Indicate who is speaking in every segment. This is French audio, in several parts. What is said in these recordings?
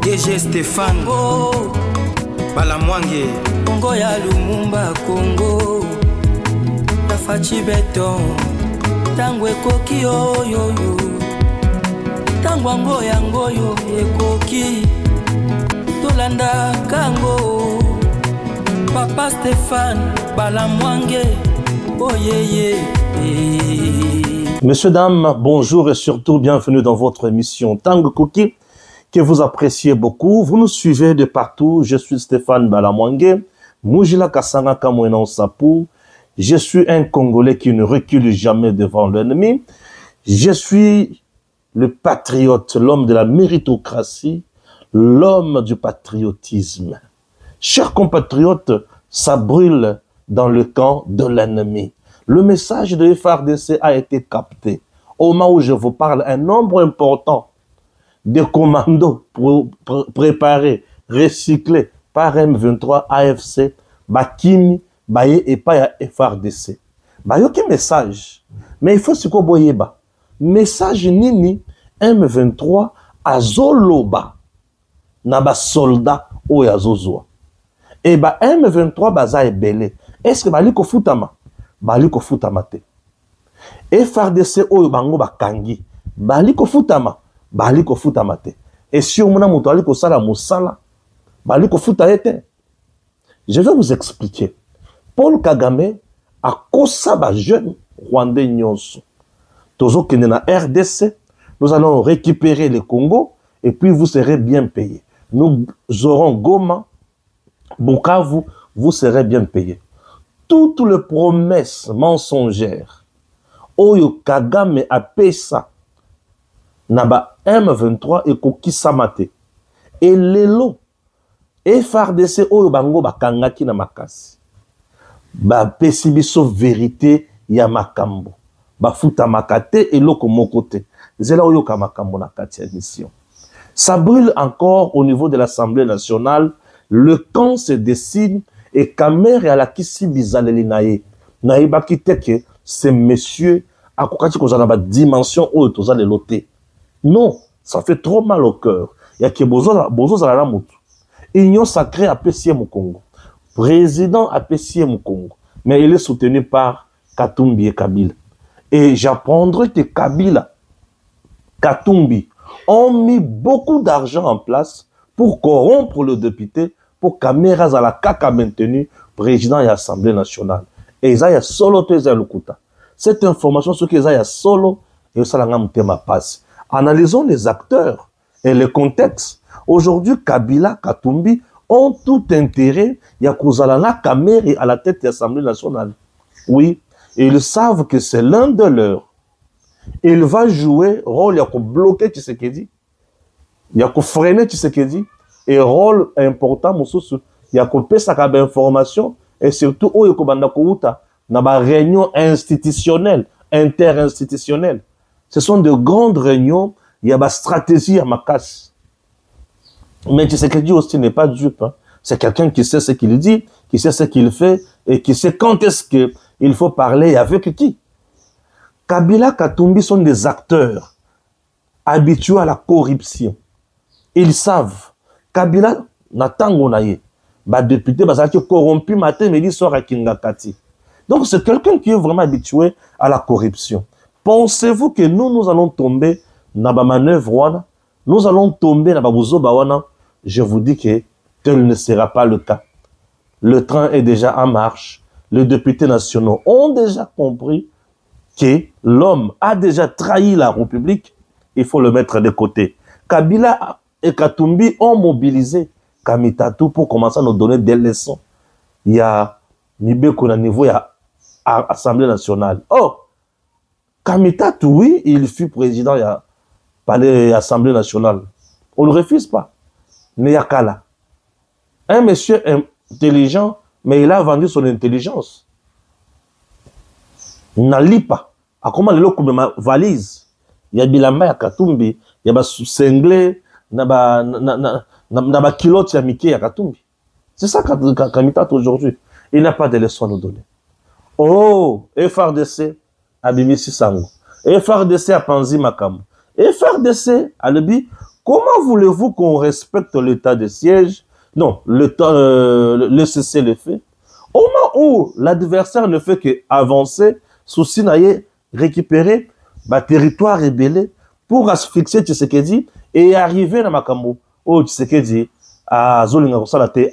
Speaker 1: DG Stéphane Balamwange
Speaker 2: Congo ya Lumumba Congo Tafachi Beton Tango ekoki oyoyo Tango ango yango yo ekoki Tolanda kango Papa Stéphane Balamwange Oh yeah.
Speaker 3: Messieurs, dames, bonjour et surtout bienvenue dans votre émission Tango Cookie que vous appréciez beaucoup. Vous nous suivez de partout. Je suis Stéphane Balamwange, Mujila Kasanga Kamwena Sapou. Je suis un Congolais qui ne recule jamais devant l'ennemi. Je suis le patriote, l'homme de la méritocratie, l'homme du patriotisme. Chers compatriotes, ça brûle dans le camp de l'ennemi. Le message de FARDC a été capté. Au moment où je vous parle, un nombre important de commandos préparés, recyclés par M23, AFC, Bakimi, Baye et pas FARDC. Bayoki message. Mais il faut se koboyeba. Message nini M23 azoloba naba soldat ou yazozwa. Et ba M23 baza ebele. Est-ce que bali ko futama? Bali ko futama te. FARDC oyo bango bakangi. Bali ko futama. Bali ko futama te. Et si on mona moto ali ko sala mosala, bali ko futa ete. Je vais vous expliquer. Paul Kagame a kosa ba jeune Rwandais nyonso. Tozo kende na RDC, nous allons récupérer le Congo et puis vous serez bien payés. Nous aurons Goma, Bukavu, vous serez bien payés. Toutes les promesses mensongères, Oyo Kagame a payé ça, Naba M23 et Kokisamate. Et lelo, FARDC Oyo Bango Bakangaki na makasi. Ba pesibiso vérité ya makambo. Ba futa makate et loko mokote. Zela Oyo Kamakambo na kati ya mission. Ça brûle encore au niveau de l'Assemblée nationale. Le camp se dessine et Kamer et Alakisi Bizaleli nae. Naïba ki teke, ces messieurs, à kokati kozana ba dimension oyo toza le loté. Non, ça fait trop mal au cœur. Il y a que bozo zala mutu. Union sacrée a pessier au Congo. Président a pessier au Congo. Mais il est soutenu par Katumbi et Kabila. Et j'apprendrai que Kabila, Katumbi, ont mis beaucoup d'argent en place pour corrompre le député, pour Kamera Zalakaka maintenu président et Assemblée nationale. Et ils ont solo teza lukuta. Cette information, ce qu'ils ont solo, et ça l'a ma passe. Analysons les acteurs et le contexte. Aujourd'hui, Kabila, Katumbi ont tout intérêt. Il y a Kouzalana Kameri à la tête de l'Assemblée nationale. Oui, et ils savent que c'est l'un de leurs. Il va jouer rôle, il y a qu'à bloquer Tshisekedi, il y a qu'à freiner Tshisekedi, et rôle important, il y a qu'à passer sa information, et surtout, il y a qu'à dans la réunion institutionnelle, interinstitutionnelle. Ce sont de grandes réunions, il y a une stratégie à ma casse. Mais Tshisekedi aussi n'est pas dupe. Hein. C'est quelqu'un qui sait ce qu'il dit, qui sait ce qu'il fait, et qui sait quand est-ce qu'il faut parler avec qui. Kabila, Katumbi sont des acteurs habitués à la corruption. Ils savent. Kabila, Natango Naye, député, corrompu matin, mais il sort à Kingakati. Donc c'est quelqu'un qui est vraiment habitué à la corruption. Pensez-vous que nous allons tomber dans la manœuvre, nous allons tomber dans la bouzoba? Je vous dis que tel ne sera pas le cas. Le train est déjà en marche. Les députés nationaux ont déjà compris que l'homme a déjà trahi la République. Il faut le mettre de côté. Kabila et Katumbi ont mobilisé Kamitatu pour commencer à nous donner des leçons. Il y a Mibeko na niveau, il y a Assemblée nationale. Oh, Kamitatu, oui, il fut président, il y a palais Assemblée nationale. On ne le refuse pas. Mais il y a Kala. Un monsieur intelligent, mais il a vendu son intelligence. N'allie pas. À comment le loco de ma valise? Il y a Bilamba, il y a Katumbi, il y a Senglé, il y a Kilote, il y a Mickey, il y a Katumbi. C'est ça Kamitatu aujourd'hui. Il n'a pas de leçons à nous donner. Oh, FARDC, Abimisi Sango. FARDC a Panzi Makam. FARDC a le dit, Comment voulez-vous qu'on respecte l'état de siège? Non, le cessez-le-feu. Au moment où l'adversaire ne fait qu'avancer, souci naïe, récupérer le territoire rébellé pour asphyxier Tshisekedi et arriver dans Makambo. Oh, Tshisekedi, à Zolinga,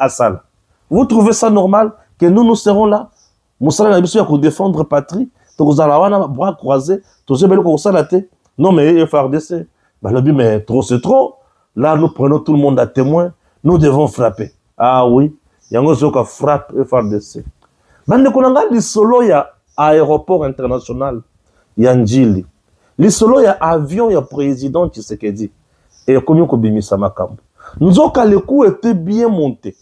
Speaker 3: à Sala. Vous trouvez ça normal que nous serons là? Nous serons pour défendre patrie. Nous allons bras croisés. Non, mais FRDC. Mais trop, c'est trop. Là, nous prenons tout le monde à témoin. Nous devons frapper. Ah oui. Il y a un qui frappe FRDC. Bande konanga lisolo ya aéroport international ya Njili. Lisolo ya avion ya président Tshisekedi. Et comme ko bimisa makambo. Nzoka le coup était bien monté.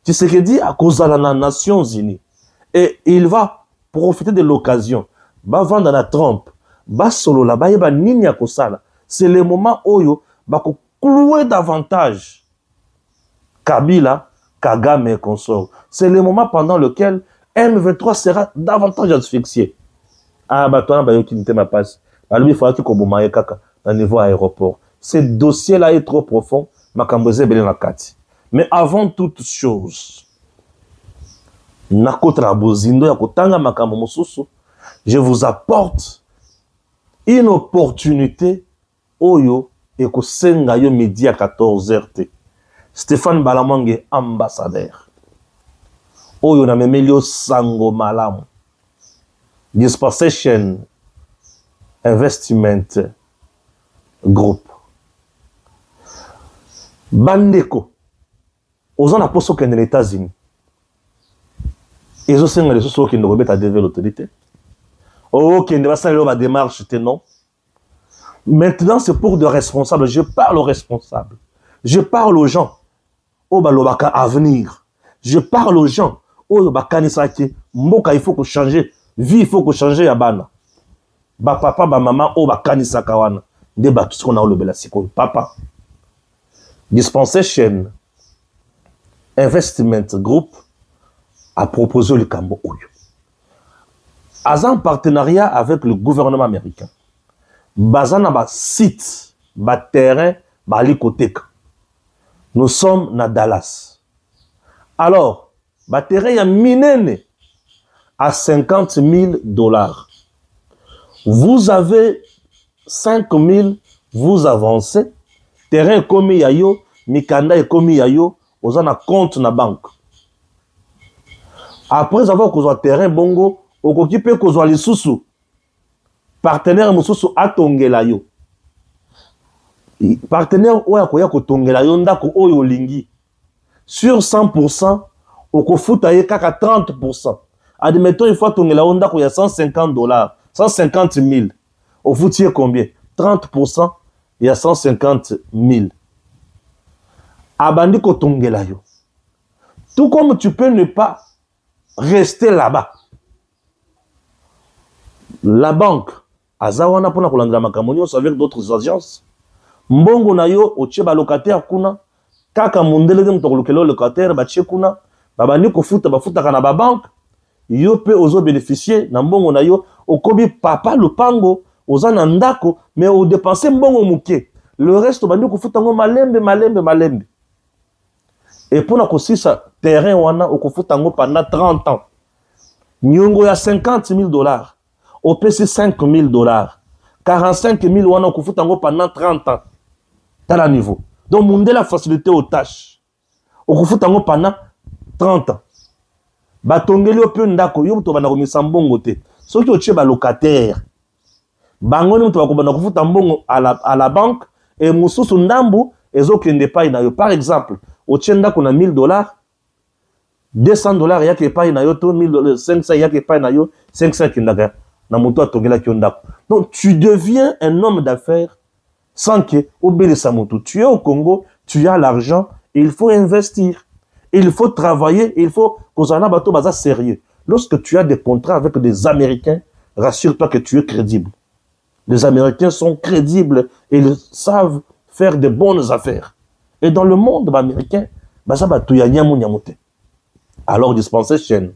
Speaker 3: Tshisekedi a causé à la Nations Unies. Et il va profiter de l'occasion. Va vendre la Trump. Va solo la ba yeba nini ya kosala. C'est le moment oyo ba ko clouer davantage Kabila, Kagame et consorts. C'est le moment pendant lequel M23 sera davantage asphyxié. Ah, bah, toi, bah, qui n'était ma passe. Alors, il faudra que tu kaka à niveau aéroport. Ce dossier-là est trop profond. Mais avant toute chose, je vous apporte une opportunité oyo et que senga yo midi à 14h. Stéphane Balamangue, ambassadeur. Oyo na memelio sango malamu. Dispensation Investment Group. Bandeko. Ozan a poso ken les États-Unis. Et je sais que les choses qui ne remettent à développer l'autorité. Oh, qui ne va pas la démarche, non. Maintenant, c'est pour de responsables. Je parle aux responsables. Je parle aux gens. Oh, balobaka avenir. Je parle aux gens. Oh, bakanisaki. Mboka, il faut que changer. Vie, il faut que changer yabana. Ba papa, ba maman, oh, bakanisaka wana. Débat tout ce qu'on a au belasiko. Papa. Dispensation Investment Group a proposé le Cambo Oyo. En partenariat avec le gouvernement américain. Bazana ba site, ba terrain, ba likoteka. Nous sommes à Dallas. Alors, ba terrain ya minene à $50,000. Vous avez 5,000, vous avancez. Terrain komi yayo, mikanda et komi yayo, vous en a compte na banque. Après avoir causé terrain bongo, au occupé causé les sous partenaire mususu atongela yo. Partenaire oya koya ko tongela yo ndako oyo lingi. Sur 100%, au futa ye kaka 30%. Admettons une fois tongela yo ndako ya $150, 150,000. Au foutier combien? 30%, il y a 150,000. Abandi ko tongela yo. Tout comme tu peux ne pas rester là-bas. La banque, azawana pona kolandra makamoni avec d'autres agences. Mbongo na yo ocheba locataire kuna, kaka mundele de mtolokelo locataire ba kuna, babandi ko futa ba futa kana ba banque, yo pe ozo bénéficier na mbongo na yo, okobi papa lupango, ozana ndako, mais o dépenser mbongo muke. Le reste bandi ko futa ngo malembe. Et pour na kosisa terrain wana okufuta ngo pendant 30 ans. Nyongo ya $50,000. Au PC $5,000. 45,000 wana okufuta ngo pendant 30 ans. T'as la niveau. Donc monde la facilité aux tâches. Okufuta ngo pendant 30 ans. Batongeli ope ndako yo to bana komisa mbongo te. Soki otie ba locataire. Bango ni to bakobana kufuta mbongo à la banque et mususu ndambu ezokende pa ina yo. Par exemple, otie ndako na $1,000, $200 yake pa ina yo to $1,000, 500 yake pa ina yo, 500 kindaka na moto atongela ki ndako. Donc tu deviens un homme d'affaires sans que obéisse à moto. Tu es au Congo, tu as l'argent, il faut investir. Il faut travailler, il faut kozana bato baza sérieux. Lorsque tu as des contrats avec des Américains, rassure-toi que tu es crédible. Les Américains sont crédibles et ils savent faire de bonnes affaires. Et dans le monde américain, baza bato ya nyamu nyamote. Alors Dispensation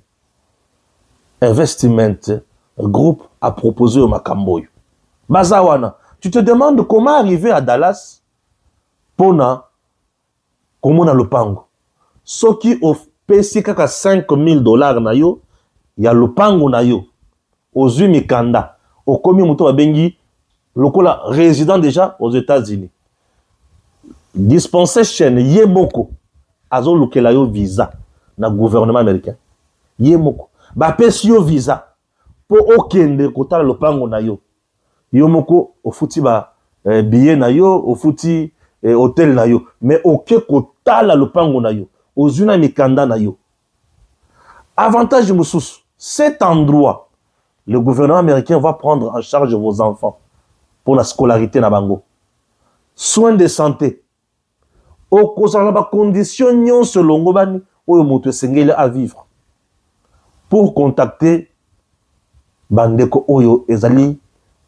Speaker 3: Investment Group a proposé au Makamboy. Bazawana, tu te demandes comment arriver à Dallas pona komona lopango soki opesi kaka $5,000 na yo ya lopango na yo ozwi mikanda okomi moto babengi lokola résident déjà aux États-Unis dispensation ye moko azolukela yo visa na gouvernement américain ye moko bapesi yo visa po okende kotala lopango na yo yo moko ofuti ba billet na yo ofuti hotel na yo mais oke kotala lopango na yo ozwi na mikanda na yo avantage mosusu cet endroit le gouvernement américain va prendre en charge vos enfants pour la scolarité na bango soins de santé okozala ba condition nyonso longo bani oyo moto esengeli à vivre pour contacter bandeko oyo ezali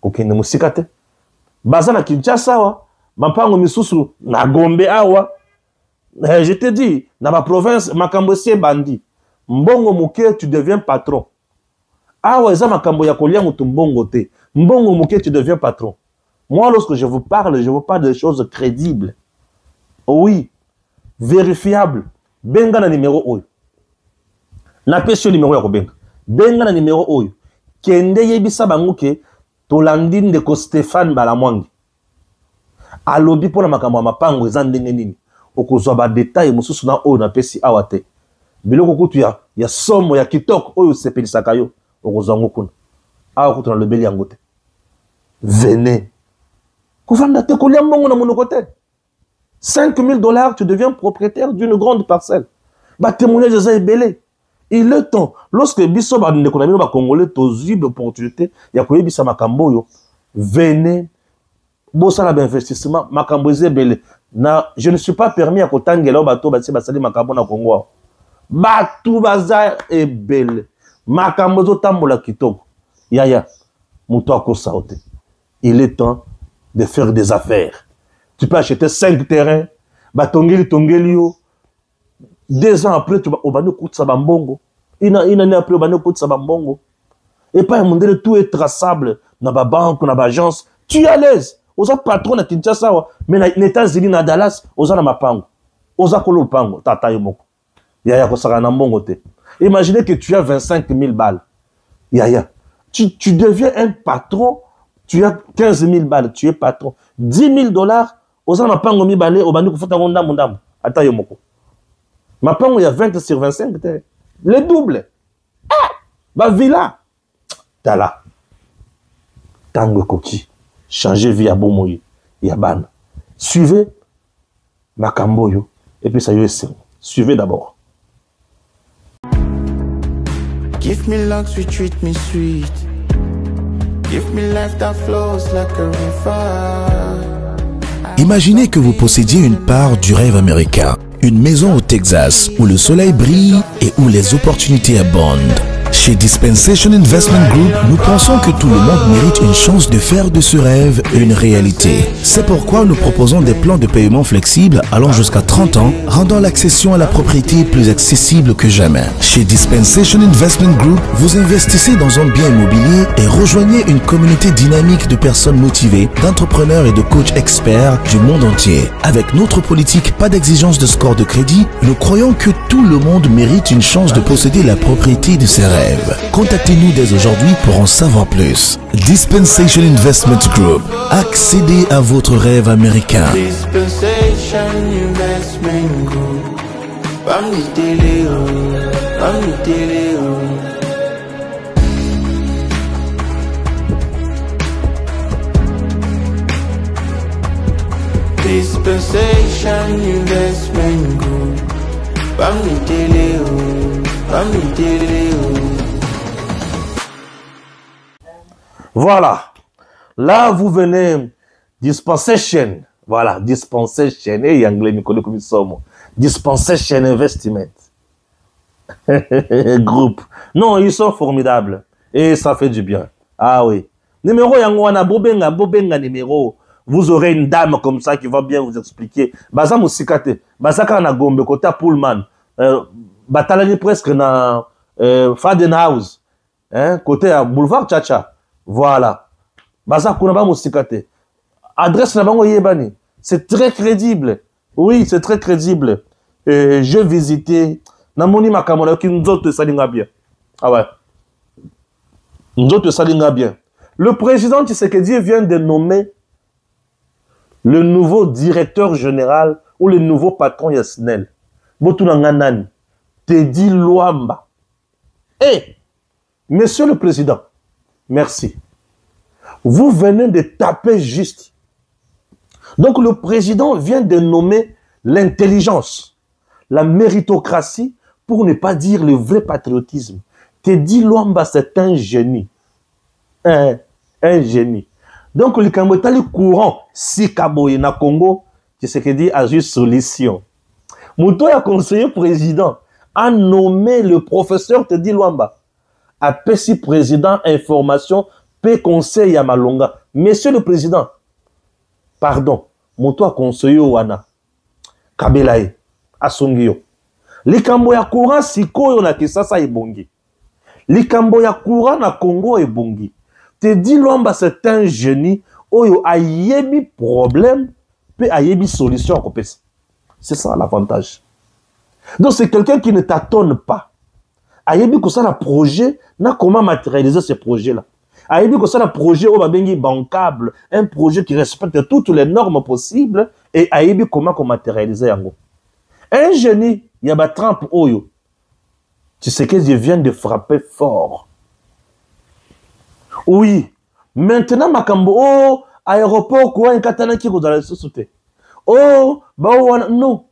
Speaker 3: kokende musika te baza na Kinshasa wa mapango misusu na Gombe awa je te dis na ba province makambo sie bandi mbongo muke tu deviens patron awa eza makambo ya kolia mutu mbongo te mbongo muke tu deviens patron. Moi lorsque je vous parle de choses crédibles, oui, vérifiables. Benga na numéro oyo na pesi numéro ya kobenga benga na numéro oyo kende yebisa bango ke tolandi ndeko Stéphane Balamwangi alobi pona makambo ya mapango eza ndenge nini okozwa ba détail mosusu na oyo na pesi awa te biloko kutu ya somo ya kitoko oyo sepelisaka yo okozwa ngo kuna awa kutu na lobeli yango te venez kovanda te kolia mbongo na monoko te $5,000 tu deviens propriétaire d'une grande parcelle ba témoignage eza ebele. Il est temps lorsque biso ba ndeko na bino ba congolais tozwi l'opportunité ya koyebisa makambo yo venez bosala ba investissement makambo ezebele na je ne suis pas permis à kotangela bato basi basali makambo na Congo batu baza ebele makambo zo tambola kitoko yaya muto akosa ote. Il est temps de faire des affaires. Tu peux acheter 5 terrains batongeli tongeli yo 2 ans après tu vas au kutsa bambongo une année après au kutsa bambongo et pas un tout est traçable dans ba banque na ba agence tu es à l'aise aux patron na Kinshasa mais na États-Unis na Dallas aux na mapango aux kolo pango tata yo moko yaya ko saka na mbongo te. Imaginez que tu as 25 000 balles yaya tu deviens un patron, tu as 15 000 balles tu es patron, $10,000 aux mapango mi balé au ko fota ndambo ndambo ata yo moko mapango ya 20 sur 25 te le double ba villa tala tango koki changer vie ya bomoyi ya bana suivez makambo yo et puis ça yo ese suivez d'abord.
Speaker 1: Give me luck, sweet, treat me sweet. Give me life that flows like a river.
Speaker 4: Imaginez que vous possédiez une part du rêve américain, une maison au Texas où le soleil brille et où les opportunités abondent. Chez Dispensation Investment Group, nous pensons que tout le monde mérite une chance de faire de ce rêve une réalité. C'est pourquoi nous proposons des plans de paiement flexibles allant jusqu'à 30 ans, rendant l'accession à la propriété plus accessible que jamais. Chez Dispensation Investment Group, vous investissez dans un bien immobilier et rejoignez une communauté dynamique de personnes motivées, d'entrepreneurs et de coachs experts du monde entier. Avec notre politique pas d'exigence de score de crédit, nous croyons que tout le monde mérite une chance de posséder la propriété de ses rêves. Contactez-nous dès aujourd'hui pour en savoir plus. Dispensation Investment Group. Accédez à votre rêve américain.
Speaker 1: Dispensation Investment Group. Dispensation Investment Group.
Speaker 3: Voilà. Là, vous venez Dispensation. Voilà, Dispensation. Et anglais, nous connaissons comme ça. Dispensation Investment. Groupe. Non, ils sont formidables. Et ça fait du bien. Ah oui. Numéro Yangwana, Bobenga numéro. Vous aurez une dame comme ça qui va bien vous expliquer. Baza Moussikate. Bazaka na Gombe, côté Pullman. Batalani presque na Fadenhouse. Côté à Boulevard Tchacha. Voilà. Baza Kunaba Moussikate. Adresse na bango yebani. C'est très crédible. Oui, c'est très crédible. J'ai visité. Namoni Makamona qui nous autres salinga bien. Ah ouais. Nous autres salinga bien. Le président Tshisekedi vient de nommer le nouveau directeur général ou le nouveau patron Yasnel. Botunanganani. Teddy Luamba. Eh, monsieur le président, merci. Vous venez de taper juste. Donc le président vient de nommer l'intelligence, la méritocratie, pour ne pas dire le vrai patriotisme. Teddy Luamba, c'est un génie. Un génie. Donc le Kambotali courant, si Kaboye na Congo, Tshisekedi a juste solution. Mouto a conseiller président a nommé le professeur Teddy Luamba. A PSI président information, P conseil à Malonga. Monsieur le président, pardon, Mouto a conseillé Wana. Kabelaye, Asungio. Likambo ya courant siko na Kisasa ebongi. Likambo ya courant na Congo ebongi. Teddy Luamba c'est un génie. Oyo a yebi problème, pe a yebi solution à kopesa. C'est ça l'avantage. Donc c'est quelqu'un qui ne tâtonne pas. A yebi ko ça la projet, na comment matérialiser ce projet-là. A yebi ko ça la projet au babengi bancable, un projet qui respecte toutes les normes possibles et a yebi comment matérialiser yango. Un génie, yaba Trump oyo. Tu sais que je viens de frapper fort. Oui. Maintenant, Makambo, oh, aéroport, quoi, un katana qui vous a la société. Oh, bah, non.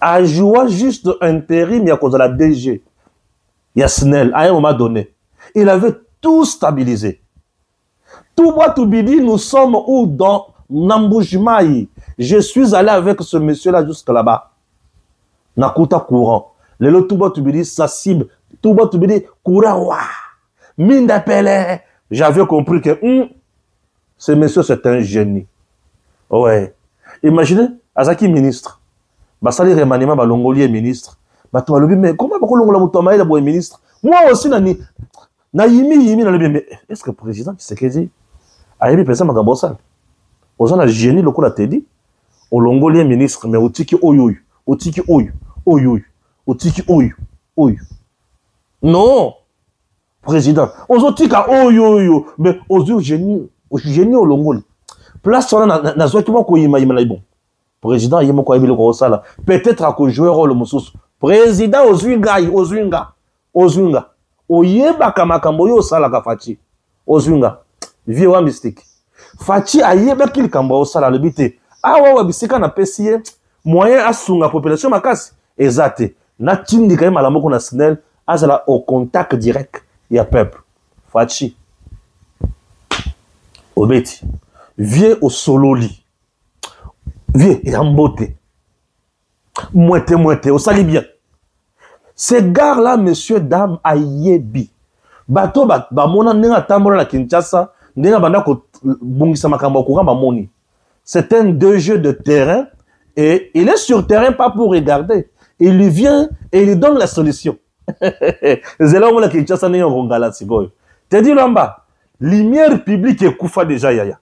Speaker 3: A joué juste intérim, il y a cause de la DG. Yasnel, à un moment donné. Il avait tout stabilisé. Tout bois, tout bidi, nous sommes où dans Namboujimaï. Je suis allé avec ce monsieur-là jusque là-bas. Nakuta courant. Le lot tout bois, tout bidi, sa cible. Tout bois, tout bidi, courant, mine d'appel. J'avais compris que ce monsieur, c'est un génie. Ouais. Imaginez, Azaki ministre. Basali remaniement, Balongoli est ministre. Batoualobi, mais comment Bakolongola Moutamaï est ministre? Moi aussi, na yimi, mais est-ce que le président qui s'est dit, a yimi président Magabosal? Ozan a génie, le coup l'a dit. Olongoli est ministre, mais Otiki Oyoy. Otiki Oyoy. Oyoy. Otiki Oyoy. Oyoy. Non! Président. Ozotika Oyoyo. Mais Ozo génie. Génie Olongoli. Place on a na zo ki moko yima yima bon. Président yima ko yibile ko sala. Peut-être à ko jouer rôle mususu. Président Ozwinga. Oyeba kamakambo yo sala ka Fachi. Ozwinga. Vie wa mystique. Fachi ayeba kili kambo sala le bité. Awa bisika na PCA moyen asunga population makasi ezate. Na tindi kay malamoko na SNEL azala au contact direct ya peuple. Fachi. Obeti. Viens au sololi. Viens, il a mboté. Mouette, au sali bien. Ces gars-là, monsieur, dame, ayebi. Bato, mona nenga tambola la Kinshasa, nenga banda ko bungisa makambo kuramba moni. C'est un deux jeux de terrain, et il est sur terrain pas pour regarder. Il vient et il donne la solution. C'est là où la Kinshasa n'est pas rongala sigoyo. Teddy Luamba, lumière publique est koufa déjà yaya.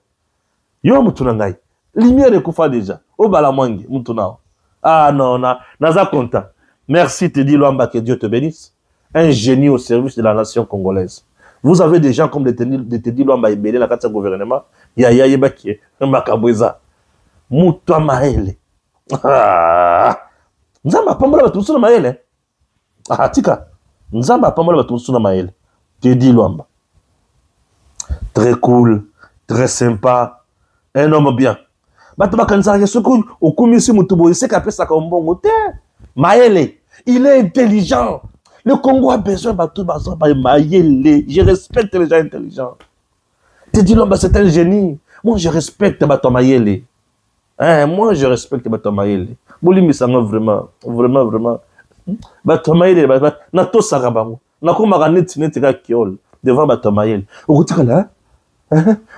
Speaker 3: Yo mutuna ngai. Lumière est koufa déjà. O balamwangi mutuna. Ah non, naza content. Merci Teddy Luamba, que Dieu te bénisse. Un génie au service de la nation congolaise. Vous avez des gens comme des Teddy Luamba et Bélé, la carte gouvernement. Yaya Yebaki, Makabweza. Mutwa Maele. Nzamba pamola batusu na Maele. Ah tika. Nzamba pamola batusu na Maele. Teddy Luamba. Très cool, très sympa. Un homme bien. Maele, il est intelligent. Le Congo a besoin de Maele. Je respecte les gens intelligents. Teddy Luamba, c'est un génie. Moi, je respecte Maele. Moi, je respecte Maele. Bolimi sanga vraiment. Maele, na to sarabango. Na ko maganeti netika kiol devant Maele. Okutikala.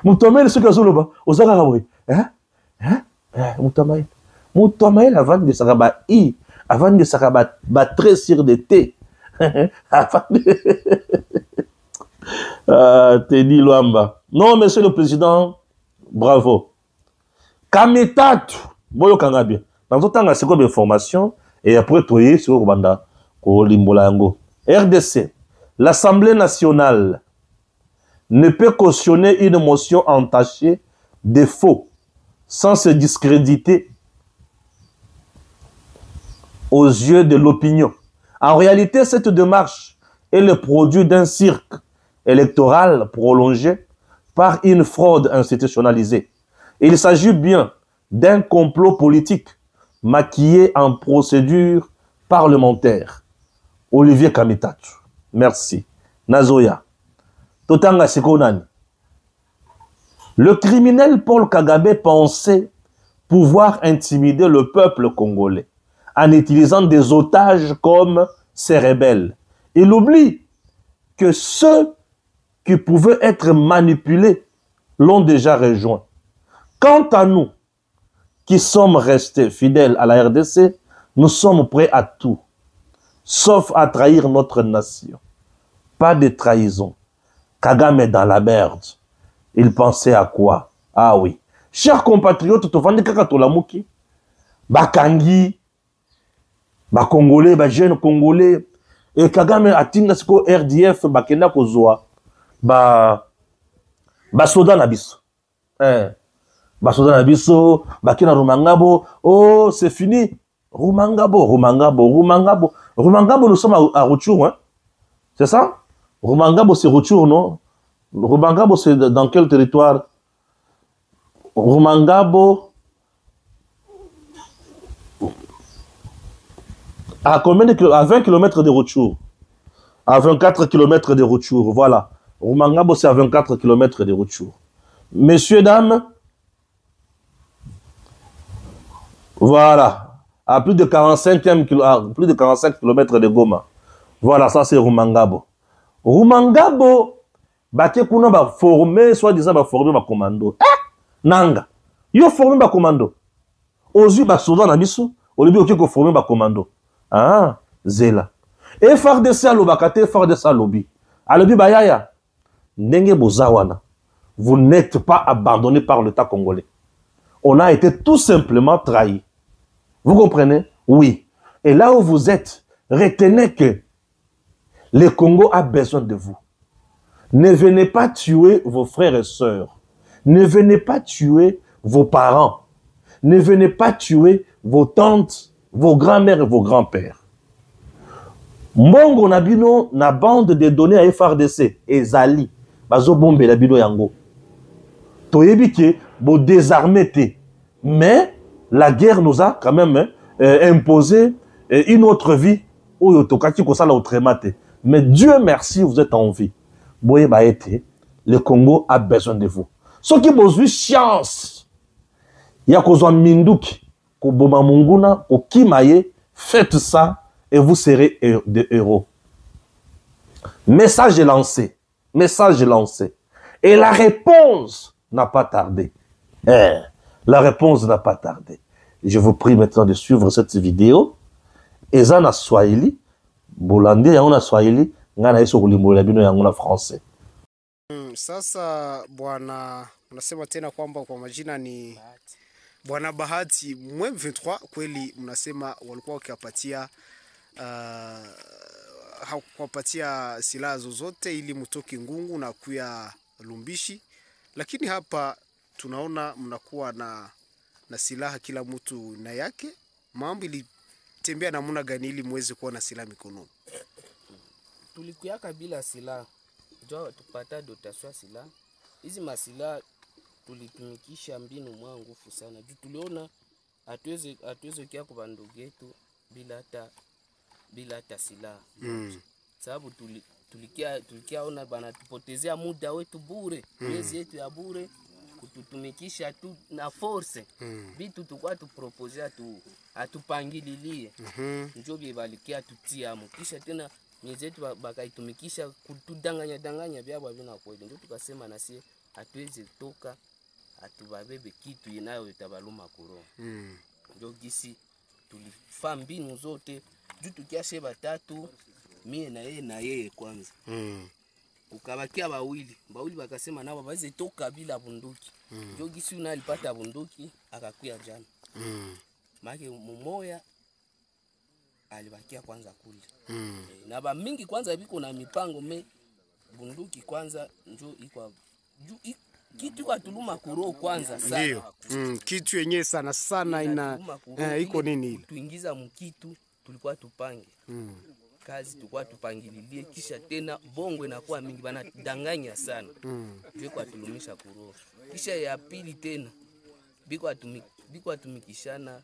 Speaker 3: Moutamaïl, ce que Zoloba, aux Arabes, Moutamaïl, avant de s'arabat, avant de s'arabat, battre sur des thés. Teddy Luamba. Non, monsieur le président, bravo. Kametatu. Boyo kangabia. Dans ce temps, c'est quoi information et après toyer sur Rwanda ko limbolango. RDC. L'Assemblée nationale ne peut cautionner une motion entachée de faux sans se discréditer aux yeux de l'opinion. En réalité, cette démarche est le produit d'un cirque électoral prolongé par une fraude institutionnalisée. Il s'agit bien d'un complot politique maquillé en procédure parlementaire. Olivier Kamitatu. Merci. Nazoya. Totanga Sekonani. Le criminel Paul Kagame pensait pouvoir intimider le peuple congolais en utilisant des otages comme ces rebelles. Il oublie que ceux qui pouvaient être manipulés l'ont déjà rejoint. Quant à nous, qui sommes restés fidèles à la RDC, nous sommes prêts à tout, sauf à trahir notre nation. Pas de trahison. Kagame est dans la merde. Il pensait à quoi? Ah oui. Chers compatriotes, Tovandi Kakatolamuki, Bakangi, Congolais, jeunes Congolais, et Kagame a Tingasiko RDF, Bakenda Kozoa, Soda Nabiso. Soda Nabiso, Bakena Rumangabo, oh, c'est fini. Rumangabo, nous sommes à Rutshuru, hein? C'est ça? Rumangabo, c'est Rutshuru, non? Rumangabo, c'est dans quel territoire? Rumangabo. À combien de kilomètres? À 20 km de Rutshuru. À 24 km de Rutshuru, voilà. Rumangabo, c'est à 24 km de Rutshuru. Messieurs, dames, voilà. À plus de 45 km de Goma. Voilà, ça c'est Rumangabo. Rumangabo, Bakekuna va former, soit-disant va former ma commando. Nanga. Yo former ma commando. Ozu ba soda na biso, au lieu de former ma commando. Ah, Zela. Et FARDC alobakate, FARDC alobi. Alobi bayaya. Ndenge bozawana. Vous n'êtes pas abandonné par l'État congolais. On a été tout simplement trahi. Vous comprenez? Oui. Et là où vous êtes, retenez que le Congo a besoin de vous. Ne venez pas tuer vos frères et sœurs. Ne venez pas tuer vos parents. Ne venez pas tuer vos tantes, vos grands-mères et vos grands-pères. Mbongo nabino na bande de données à FARDC et Zali. Bazo bombe la bino yango. Toyebi ke bo désarmé te. Mais la guerre nous a quand même imposé une autre vie. Mais Dieu merci, vous êtes en vie. Le Congo a besoin de vous. Ceux qui ont eu chance, il y a besoin de Minduki, Koboma Munguna, Kimaye, faites ça et vous serez des héros. Message est lancé. Message est lancé. Et la réponse n'a pas tardé. La réponse n'a pas tardé. Je vous prie maintenant de suivre cette vidéo. Eza na Swahili, Bolandi yango na Swahili, ngana yeso kulimbola bino yango na français.
Speaker 5: Sasa bwana unasema tena kwamba kwa majina ni Bwana Bahati M23, kweli mnasema walikuwa wakiwapatia hawapatia silaha zozote ili mtoke Ngungu na kuya Lumbishi, lakini hapa tunaona mnakuwa na silaha kila mtu na yake. Mambo ilitembea namna gani ili muweze kuwa na silaha mikononi?
Speaker 6: Tulikuyaka bila silaha. Ndio tupata dotation silaha. Hizi masilaha tulitumikisha mbinu mwa nguvu sana. Tuliona hatuweze kia kwa ndugu yetu bila hata silaha. Sababu tulikia ona bana tupotezea muda wetu bure, miezi yetu ya bure kututumikisha tu na force. Vitu tukwa tupropozea atupangililie. Ndio bibalikia tutia kisha tena miezi yetu bakaitumikisha kutudanganya byabo bina kweli. Ndio tukasema na sie hatuwezi toka atubabebe kitu inayo itabaluma kuro. Ndio gisi tulifaa mbinu zote juu tukiashe batatu mie na yeye kwanza. kukabakia bawili bakasema nabo baweze toka bila bunduki. Ndio gisi una alipata bunduki akakuya jana. Maki mumoya alibakia kwanza kule. Na ba mingi kwanza biko na mipango bunduki kwanza njo iko kitu kwa tuluma kuro kwanza sana.
Speaker 5: Ndio. Kitu yenyewe sana ina iko nini ile?
Speaker 6: Tuingiza mkitu tulikuwa tupange. Kazi tulikuwa tupangililie kisha tena bongo inakuwa mingi bana danganya sana. Ndio kwa tulumisha kuro. Kisha ya pili tena biko atumikishana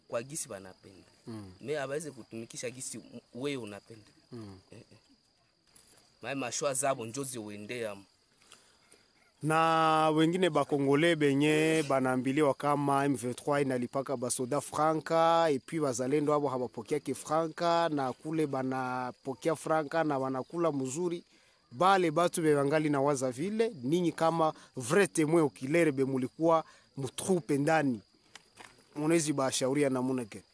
Speaker 6: kwa gisi banapenda. Me abaweze kutumikisha gisi wewe unapenda. Mashwa zabo njozi uendea.
Speaker 5: Na wengine bakongole benye banaambiliwa kama M23 inalipaka basoda franka epi bazalendo abo habapokea ke franka na kule banapokea franka na wanakula mzuri. Bale batu bebangali na waza vile ninyi kama vrai témoin oculaire be mulikuwa mtrupe ndani. Munezi bashauria namuna gani?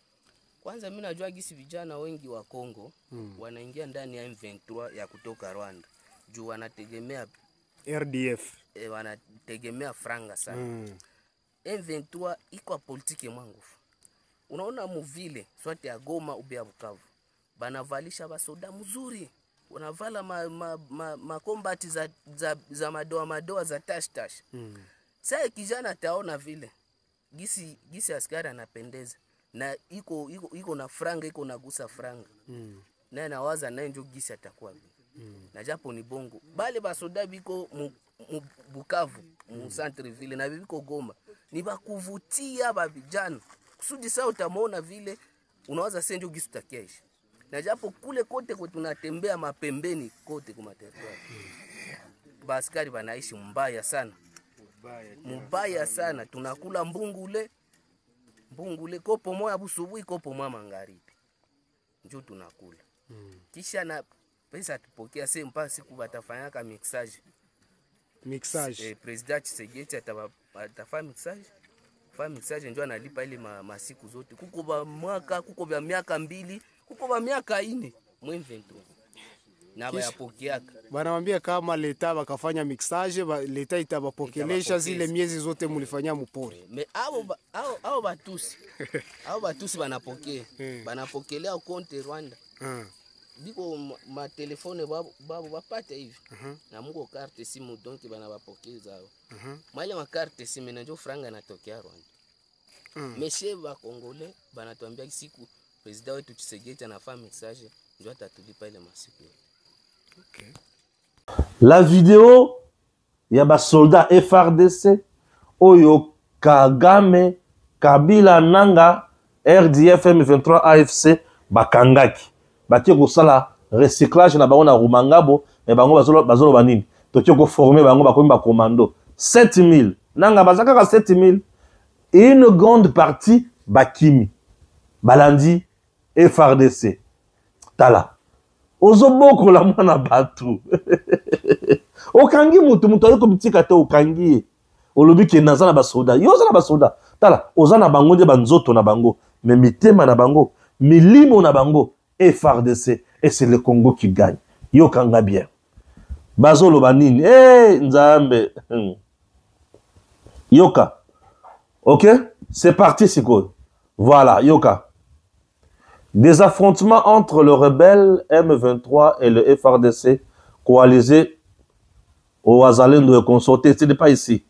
Speaker 6: Kwanza mimi najua gisi vijana wengi wa Kongo wanaingia ndani ya M23 ya kutoka Rwanda. Juu wanategemea
Speaker 5: RDF.
Speaker 6: Wanategemea franga sana. M23 iko politiki mwangu. Unaona muvile swati ya Goma ubia Bukavu. Banavalisha basoda mzuri. Wanavala makombati za madoa za tash. Sasa kijana taona vile. Gisi askari anapendeza. Na iko na franga, iko na gusa franga. Na nawaza naye ndio gisi atakuwa vile. Na japo ni bongo. Bale basoda biko Bukavu, mu centre ville na biko Goma. Ni bakuvutia babijana. Kusudi sasa utamwona vile unawaza senjo gisi utakiaishi. Na japo kule kote kwa tunatembea mapembeni kote kwa territoire. Baskari banaishi mbaya sana. Mbaya sana. Tunakula mbungule kopo moja busubuhi kopo moja magharibi. Njoo tunakula. Kisha na pesa tupokea sasa mpaka siku batafanyaka mixage. President Tshisekedi atafanya mixage. Fanya mixage njoo analipa ile masiku zote. Kuko ba mwaka, kuko ba miaka 2, kuko ba miaka 4 M23. Na bayapokeaka.
Speaker 5: Banamwambia kama leta bakafanya mixage, leta itabapokelesha zile miezi zote mulifanya mupori.
Speaker 6: Me ao batusi. Ao batusi banapokea. Banapokelea konte Rwanda. Biko ma telefone babu bapata hivi. Na mungo carte simu donc banabapokeza hao. Mali ma carte simu na ndio franga natokea Rwanda. Meshe ba Kongole banatuambia siku president wetu Tshisekedi anafanya message ndio atatulipa ile masiku.
Speaker 5: Okay.
Speaker 3: La vidéo ya ba soldat FARDC oyo Kagame Kabila Nanga RDF M23 AFC bakangaki batie ko sala recyclage na bango na Rumangabo mais bango bazolo banini totie ko former bango bakomi ba commando 7000 Nanga bazaka 7000 et une grande partie bakimi balandi FARDC tala ozoboko la mwana batu okangi mutu ayoko bitika te okangi olobi ke nazana ba soda yo zana ba soda tala ozana bango de banzoto na bango mais mitema na bango milimo na bango FARDC et c'est le Congo qui gagne yo kanga bien bazolo banini nzambe yoka ok c'est parti siko voilà yoka. Des affrontements entre le rebelle M23 et le FARDC coalisés au Azalendo et consorté. Ce n'est pas ici.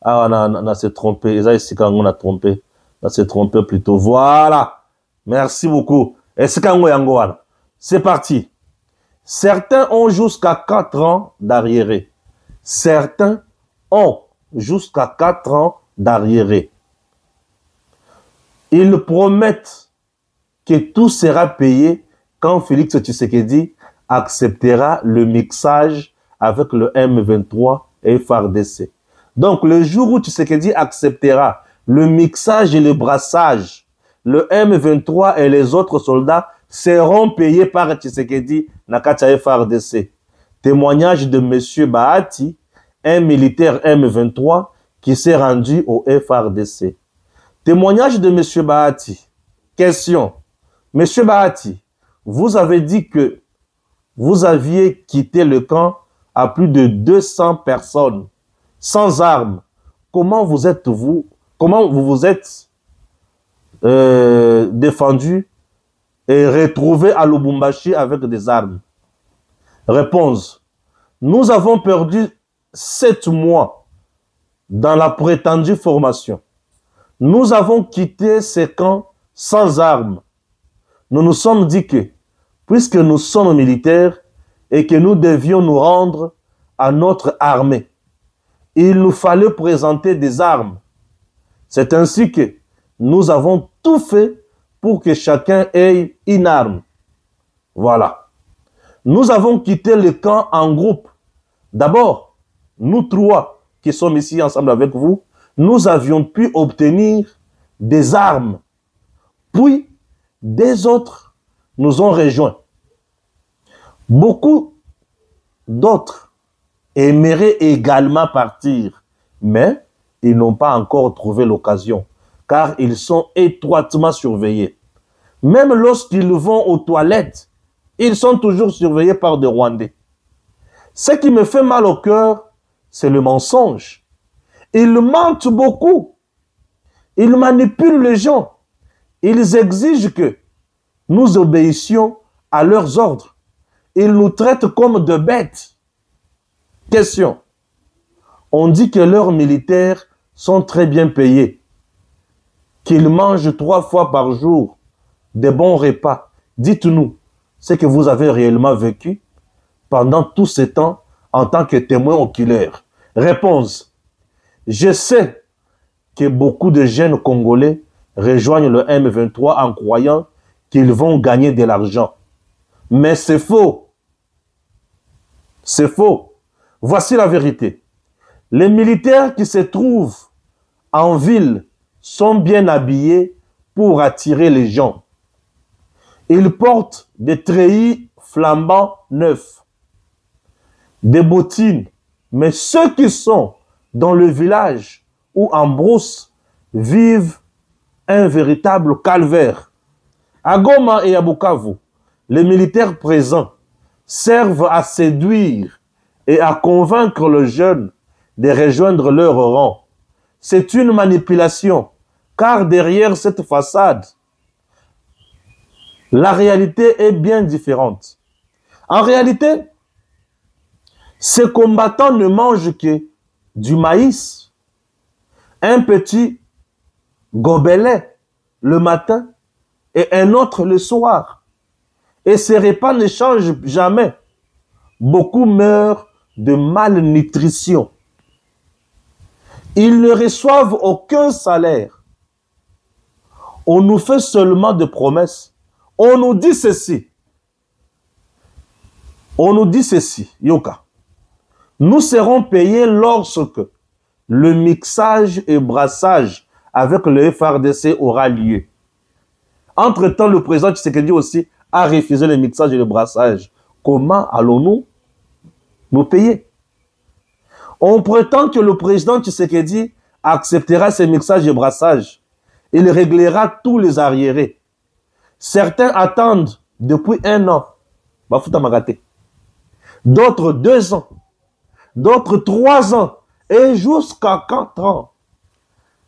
Speaker 3: Ah, on a s'est trompé. Ils ont ici quand on a trompé. On s'est trompé plutôt. Voilà. Merci beaucoup. Et c'est quand on c'est parti. Certains ont jusqu'à 4 ans d'arriéré. Certains ont jusqu'à 4 ans d'arriéré. Ils promettent que tout sera payé quand Félix Tshisekedi acceptera le mixage avec le M23 et FARDC. Donc, le jour où Tshisekedi acceptera le mixage et le brassage, le M23 et les autres soldats seront payés par Tshisekedi Nakacha FARDC. Témoignage de M. Bahati, un militaire M23 qui s'est rendu au FARDC. Témoignage de M. Bahati. Question. Monsieur Bahati, vous avez dit que vous aviez quitté le camp à plus de 200 personnes sans armes. Comment vous êtes-vous, comment vous vous êtes défendu et retrouvé à Lubumbashi avec des armes? Réponse. Nous avons perdu 7 mois dans la prétendue formation. Nous avons quitté ces camps sans armes. Nous nous sommes dit que, puisque nous sommes militaires et que nous devions nous rendre à notre armée, il nous fallait présenter des armes. C'est ainsi que nous avons tout fait pour que chacun ait une arme. Voilà. Nous avons quitté le camp en groupe. D'abord, nous 3 qui sommes ici ensemble avec vous, nous avions pu obtenir des armes. Puis, des autres nous ont rejoints. Beaucoup d'autres aimeraient également partir, mais ils n'ont pas encore trouvé l'occasion, car ils sont étroitement surveillés. Même lorsqu'ils vont aux toilettes, ils sont toujours surveillés par des Rwandais. Ce qui me fait mal au cœur, c'est le mensonge. Ils mentent beaucoup. Ils manipulent les gens. Ils exigent que nous obéissions à leurs ordres. Ils nous traitent comme de bêtes. Question. On dit que leurs militaires sont très bien payés, qu'ils mangent 3 fois par jour des bons repas. Dites-nous ce que vous avez réellement vécu pendant tout ce temps en tant que témoin oculaire. Réponse. Je sais que beaucoup de jeunes Congolais rejoignent le M23 en croyant qu'ils vont gagner de l'argent. Mais c'est faux. C'est faux. Voici la vérité. Les militaires qui se trouvent en ville sont bien habillés pour attirer les gens. Ils portent des treillis flambants neufs, des bottines. Mais ceux qui sont dans le village ou en brousse vivent un véritable calvaire. À Goma et à Bukavu, les militaires présents servent à séduire et à convaincre le jeune de rejoindre leur rang. C'est une manipulation, car derrière cette façade, la réalité est bien différente. En réalité, ces combattants ne mangent que du maïs, un petit gobelet le matin et un autre le soir. Et ces repas ne changent jamais. Beaucoup meurent de malnutrition. Ils ne reçoivent aucun salaire. On nous fait seulement des promesses. On nous dit ceci. On nous dit ceci, Yoka. Nous serons payés lorsque le mixage et brassage avec le FRDC aura lieu. Entre-temps, le président Tshisekedi aussi a refusé le mixage et le brassage. Comment allons-nous nous payer? On prétend que le président Tshisekedi acceptera ces mixages et brassages. Il réglera tous les arriérés. Certains attendent depuis 1 an. D'autres 2 ans. D'autres 3 ans. Et jusqu'à 4 ans.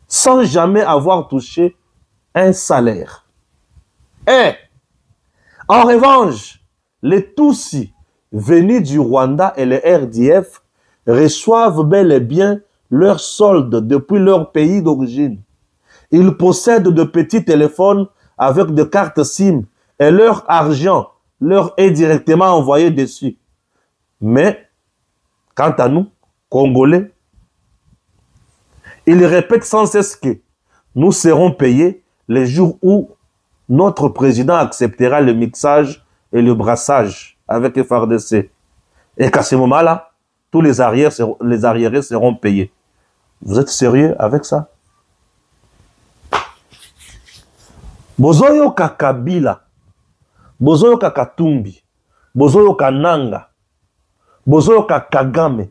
Speaker 3: Sans jamais avoir touché un salaire. Et, en revanche, les Tutsis venus du Rwanda et le RDF reçoivent bel et bien leurs soldes depuis leur pays d'origine. Ils possèdent de petits téléphones avec des cartes SIM et leur argent leur est directement envoyé dessus. Mais, quant à nous, Congolais, ils répètent sans cesse que nous serons payés les jours où notre président acceptera le mixage et le brassage avec FRDC. Et qu'à ce moment-là, tous les arriérés seront payés. Vous êtes sérieux avec ça? Bozoyo Kabila, Bozoyo Katumbi, Bozoyo Nanga, Bozoyo Kagame,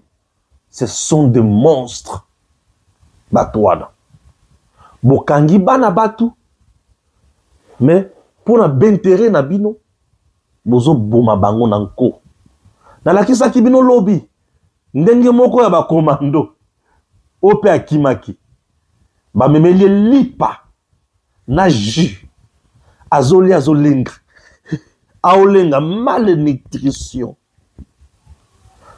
Speaker 3: ce sont des monstres. Batouana. Bokangi bana batu. Mais pour na bentere na bino, bozo boma bango nanko. Na la kisa ki bino lobby, ndenge moko ya ba commando ope akimaki ba memeli lipa na jus azolenga aolenga malnutrition,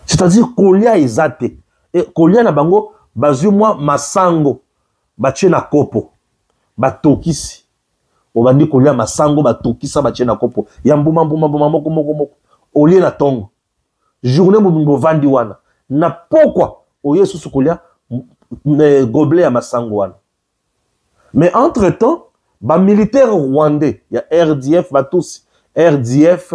Speaker 3: c'est-à-dire kolia ezate et kolia na bango bazui mwa masango batie na kopo batokisi obandi kolia masango batokisa batie na kopo ya mbuma moko olie na tongo journée mo vandi wana na pokwa oye susu kolia gobelet ya masango wana. Mais entre temps ba militaire rwandais ya RDF batusi RDF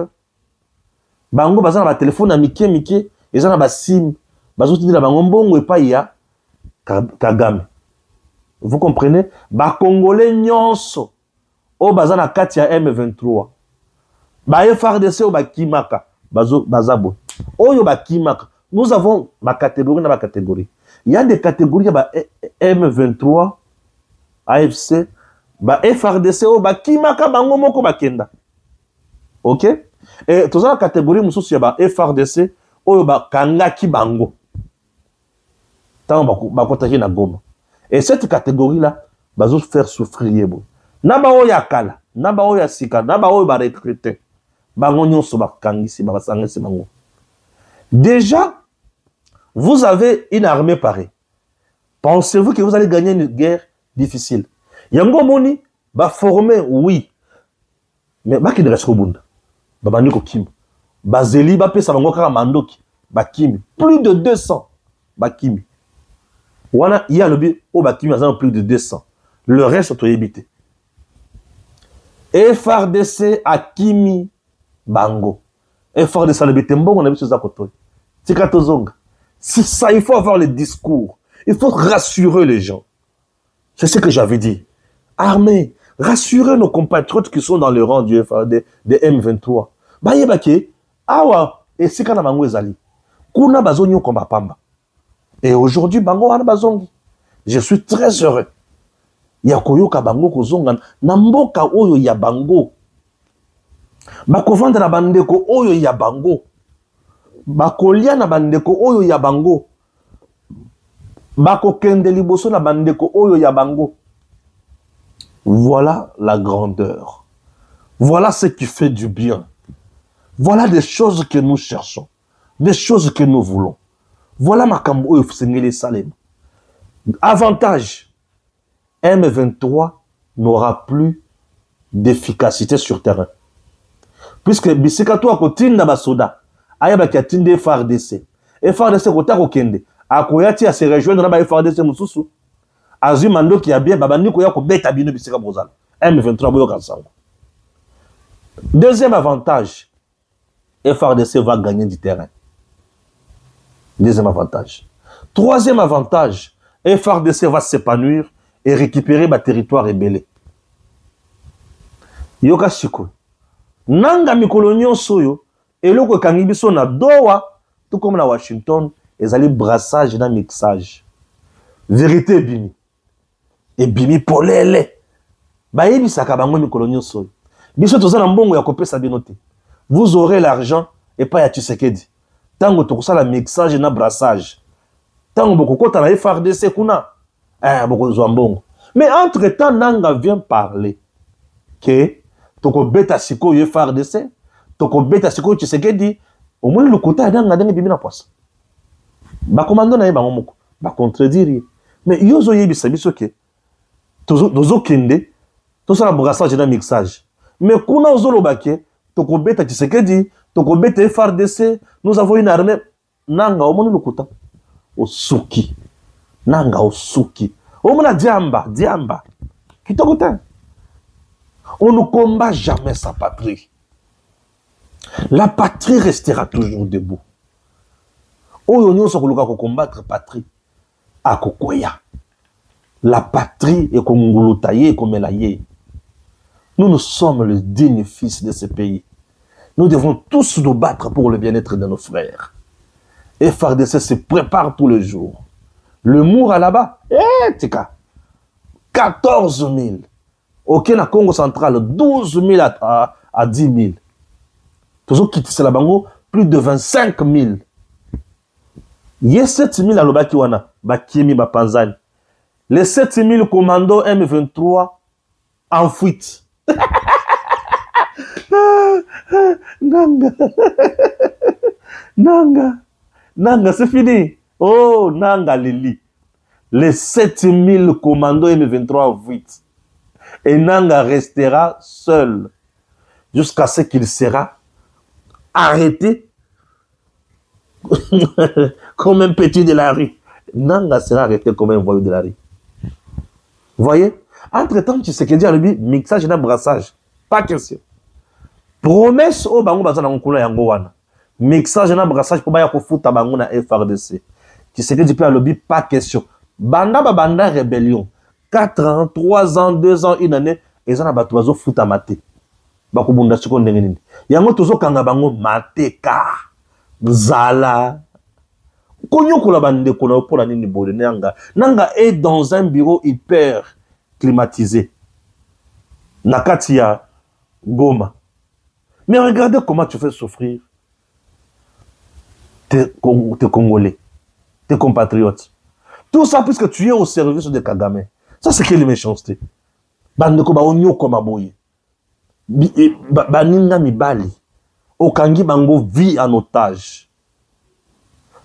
Speaker 3: bango bazana ba téléphone na mike ezana ba sim bazotindila bango mbongo epai ya Kagame. Vous comprenez? Ba Congolais nyonso o bazana kati ya M23 ba FARDC o ba kimaka bazabo oyo ba kimaka. Nous avons ma catégorie na ba catégorie. Il y a des catégories ba M23 AFC ba FARDC o ba kimaka bango moko bakenda. OK? Et tous la catégorie mususu ya ba FARDC oyo ba kangaki bango. Tant ba kotaje na Goma. Et cette catégorie là bazo faire souffrir bo. Na ba oya kala, na ba oya sika, na ba oyo ba recruter. Bango nyonso ba kangisi ba sangisi bango. Déjà vous avez une armée pareille. Pensez-vous que vous allez gagner une guerre difficile? Yango moni ba former oui. Mais ba ki de reskobunda. Ba baniko kim. Ba zeli ba pesa bango kaka mandoki. Ba kimi. Plus de 200 ba kimi. Wana il y a le but au ba kimi plus de 200. Le reste to éviter. FARDC a kimi bango. FARDC le but mbongo na biso za kotoy. Tika tozonga. C'est ça, il faut avoir le discours. Il faut rassurer les gens. C'est ce que j'avais dit. Armée, rassurez nos compatriotes qui sont dans le rang du FARD, de M23. Bayebake, awa, et c'est quand on ezali. Kuna bazonyo komba pamba. Et aujourd'hui, bango wana bazongi. Je suis très heureux. Yakoyoka bango kozonga, na mboka oyo ya bango. Bakovanda na bandeko oyo ya bango. Bakolia na bandeko oyo ya bango. Bakokende liboso na bandeko oyo ya bango. Voilà la grandeur. Voilà ce qui fait du bien. Voilà des choses que nous cherchons. Des choses que nous voulons. Voilà makambo oyo fusengeli Salem. Avantage. M23 n'aura plus d'efficacité sur terrain. Puisque bisika to akotinda basoda. Ayaba ki atinde FARDC. FARDC kota kokende. Akoyati a se rejoindre na ba FARDC mususu. Azu mando ki abie babani ko ya ko beta bino bisika bozala. M23 boyo kansango. Deuxième avantage. FARDC va gagner du terrain. Deuxième avantage. Troisième avantage. FARDC va s'épanouir et récupérer ba territoire rebelle. Yoka shiko. Nanga mikolo nyonso yo eloko kangi biso na Doha tout comme na Washington ezali brassage na mixage. Vérité bimi. Et bimi polele. Ba yebisaka bango mikolo nyonso. Biso tozana mbongo ya kopesa binote. Vous aurez l'argent et pas ya Tshisekedi. Tango tokosala mixage na brassage. Tango bokokota na FARDC kuna. Bokozwa mbongo. Mais entre-temps Nanga vient parler que toko beta siko ye FARDC, toko beta siko Tshisekedi, au moins le côté Nanga ndenge bimi na poisse. Ba commando na ye bango moko, ba contredire. Mais yozo yebisa biso ke tozo kende, tosala brassage na mixage. Mais kuna ozoloba ke toko beta Tshisekedi, toko beta FARDC, nous avons une armée Nanga au moins le côté Osuki. Nanga Osuki. Au moins diamba. Kitoko te. On ne combat jamais sa patrie. La patrie restera toujours debout. Oyo nyonso koluka ko combattre patrie akokoya. La patrie est comme ngulutaye comme elaye. Nous sommes les dignes fils de ce pays. Nous devons tous nous battre pour le bien-être de nos frères. Et FARDC se prépare tous les jours. Le Moura là-bas, tika 14 000. Ok, na Congo central, 12 000 à 10 000. Toujours quitter la bango, plus de 25 000. Il y a 7000 à l'Obakiwana, Bakimi, Bapanzani. Les 7000 commandos M23 en fuite. Nanga. Nanga. Nanga, c'est fini. Oh, Nanga Lili. Les 7000 commandos M23 en fuite. Et Nanga restera seul jusqu'à ce qu'il sera arrêté comme un petit de la rue. Nanga sera arrêté comme un voyou de la rue. Vous voyez? Entre-temps, tu sais que dire lui, mixage et brassage. Pas question. Promesse au bango bazana nkula yango wana. Mixage et brassage pour baya ko futa bango na FRDC. Tu sais que tu peux lobby pas question. Banda banda rébellion. 4 ans, 3 ans, 2 ans, 1 année, et ça na batu bazo futa maté. Bako bunda chiko ndenge nini. Yango tozo kanga bango mateka. Zala. Konyokola bande kona opola nini bole nanga. Nanga est dans un bureau hyper climatisé. Nakatia Goma. Mais regardez comment tu fais souffrir tes Congolais, tes compatriotes. Tout ça puisque tu es au service de Kagame. Ça, c'est quelle méchanceté. Bandeko ba onyo koma boye. Baninga mibali. Okangi bango vit en otage.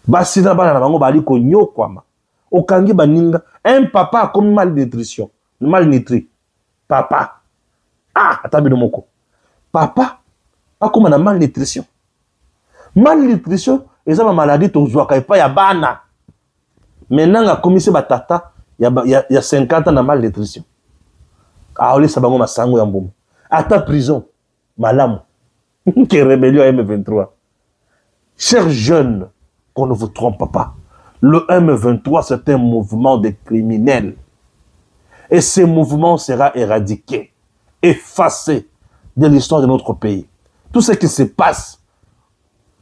Speaker 3: Basina bana na bango bali ko nyo kwama. Okangi baninga. Un papa a comme malnutrition. Malnutri. Papa. Ah, atabi no moko. Papa a comme na malnutrition. Malnutrition, eza ma maladie to zwaka epa ya bana. Maintenant, a commis ce batata, il y a 50 ans de malnutrition. Ah, on laisse ma sango yamboum. À ta prison, malam, qui est rébellion M23. Chers jeunes, qu'on ne vous trompe pas. Le M23, c'est un mouvement de criminels. Et ce mouvement sera éradiqué, effacé de l'histoire de notre pays. Tout ce qui se passe,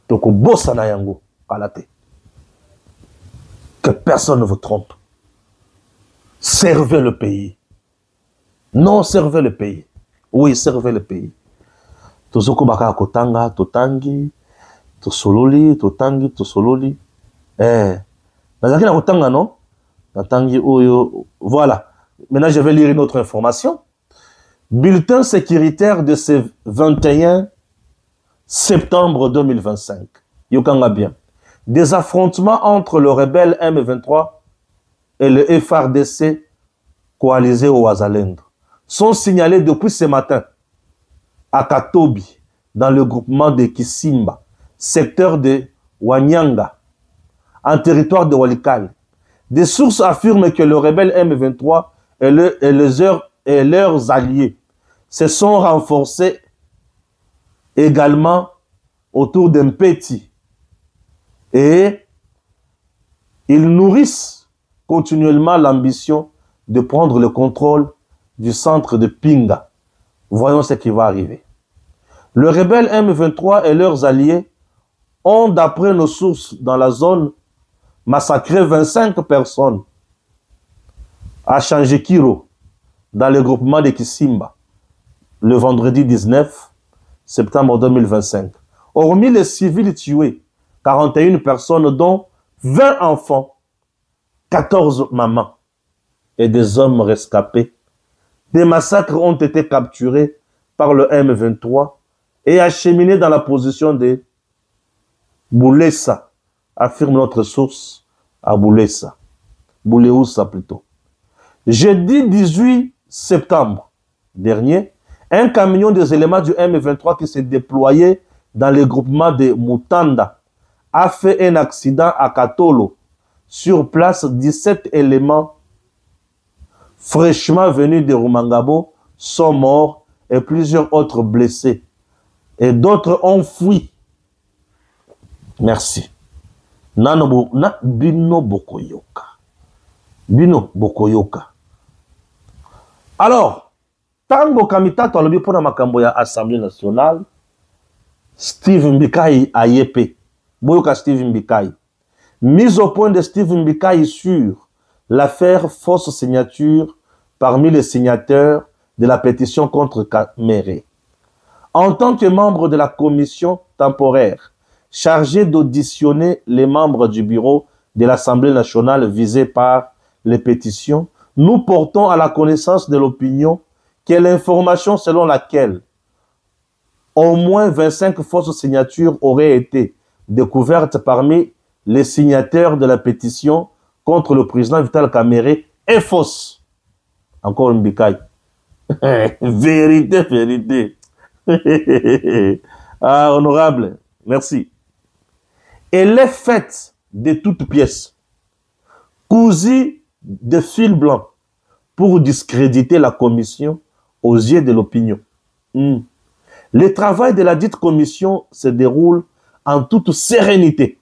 Speaker 3: donc au Bossana Yango, Kalate. Que personne ne vous trompe. Servez le pays. Non, servez le pays. Oui, servez le pays. Tozoko baka kotanga, totangi, tosololi, totangi, tosololi. Nazaki na kotanga, non? Natangi oyo. Voilà. Maintenant, je vais lire une autre information. Bulletin sécuritaire de ce 21 septembre 2025. Yokanga bien. Des affrontements entre le rebelle M23 et le FRDC coalisé au Ouazalendo sont signalés depuis ce matin à Katobi, dans le groupement de Kisimba, secteur de Wanyanga, en territoire de Walikale. Des sources affirment que le rebelle M23 et leurs alliés se sont renforcés également autour d'Mpeti. Et ils nourrissent continuellement l'ambition de prendre le contrôle du centre de Pinga. Voyons ce qui va arriver. Le rebelle M23 et leurs alliés ont, d'après nos sources dans la zone, massacré 25 personnes à Chanjekiro, dans le groupement de Kisimba, le vendredi 19 septembre 2025. Hormis les civils tués, 41 personnes, dont 20 enfants, 14 mamans et des hommes rescapés. Des massacres ont été capturés par le M23 et acheminés dans la position de Boulessa, affirme notre source à Boulessa. Bouléoussa plutôt. Jeudi 18 septembre dernier, un camion des éléments du M23 qui s'est déployé dans le groupement de Mutanda a fait un accident à Katolo. Sur place, 17 éléments fraîchement venus de Rumangabo sont morts et plusieurs autres blessés. Et d'autres ont fui. Merci. Bino Bokoyoka. Bino Bokoyoka. Alors, Tango Kamita Tolobi pour la Makamboya Assemblée nationale, Steve Mbikai Ayepe. Boyoka Steve Mbikai. Mise au point de Steve Mbikai sur l'affaire fausse signature parmi les signataires de la pétition contre Kamere. En tant que membre de la commission temporaire chargée d'auditionner les membres du bureau de l'Assemblée nationale visés par les pétitions, nous portons à la connaissance de l'opinion que l'information selon laquelle au moins 25 fausses signatures auraient été découvertes parmi les signataires de la pétition contre le président Vital Kamerhe est fausse. Encore une bicaille. Vérité, vérité. Ah, honorable, merci. Elle est faite de toutes pièces, cousue de fil blanc, pour discréditer la commission aux yeux de l'opinion. Le travail de la dite commission se déroule en toute sérénité.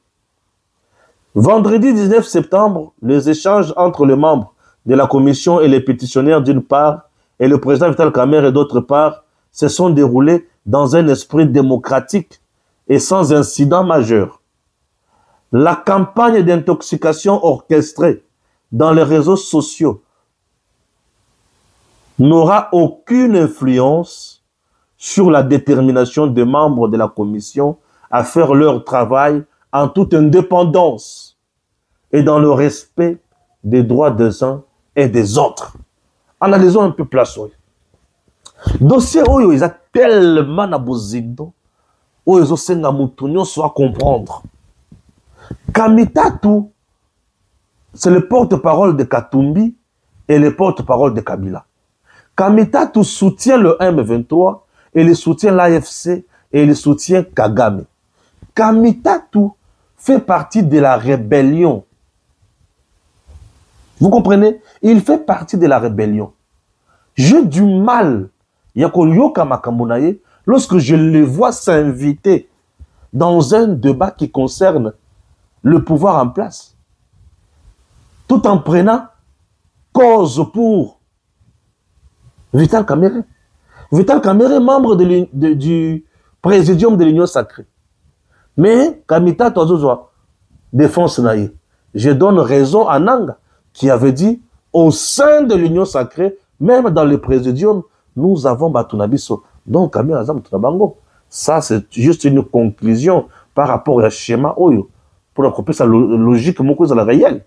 Speaker 3: Vendredi 19 septembre, les échanges entre les membres de la commission et les pétitionnaires d'une part et le président Vital Kamerhe d'autre part se sont déroulés dans un esprit démocratique et sans incident majeur. La campagne d'intoxication orchestrée dans les réseaux sociaux n'aura aucune influence sur la détermination des membres de la commission à faire leur travail en toute indépendance et dans le respect des droits des uns et des autres. Analysons un peu place. Dossier Oyo, ils ont tellement abusé. Oyo, ils ont soit comprendre. Kamitatu, c'est le porte-parole de Katumbi et le porte-parole de Kabila. Kamitatu soutient le M23 et il soutient l'AFC et il soutient Kagame. Kamitatu fait partie de la rébellion. Vous comprenez? Il fait partie de la rébellion. J'ai du mal, lorsque je le vois s'inviter dans un débat qui concerne le pouvoir en place, tout en prenant cause pour Vital Kamerhe. Vital Kamerhe, membre du présidium de l'Union sacrée. Mais Kamita Tozozoa défense naïe. Je donne raison à Nanga qui avait dit au sein de l'Union sacrée, même dans le présidium, nous avons Batunabiso. Donc Kamil Azam Tunabango. Ça, c'est juste une conclusion par rapport au schéma Oyo. Pour accomplir sa logique, mon cause à la réelle.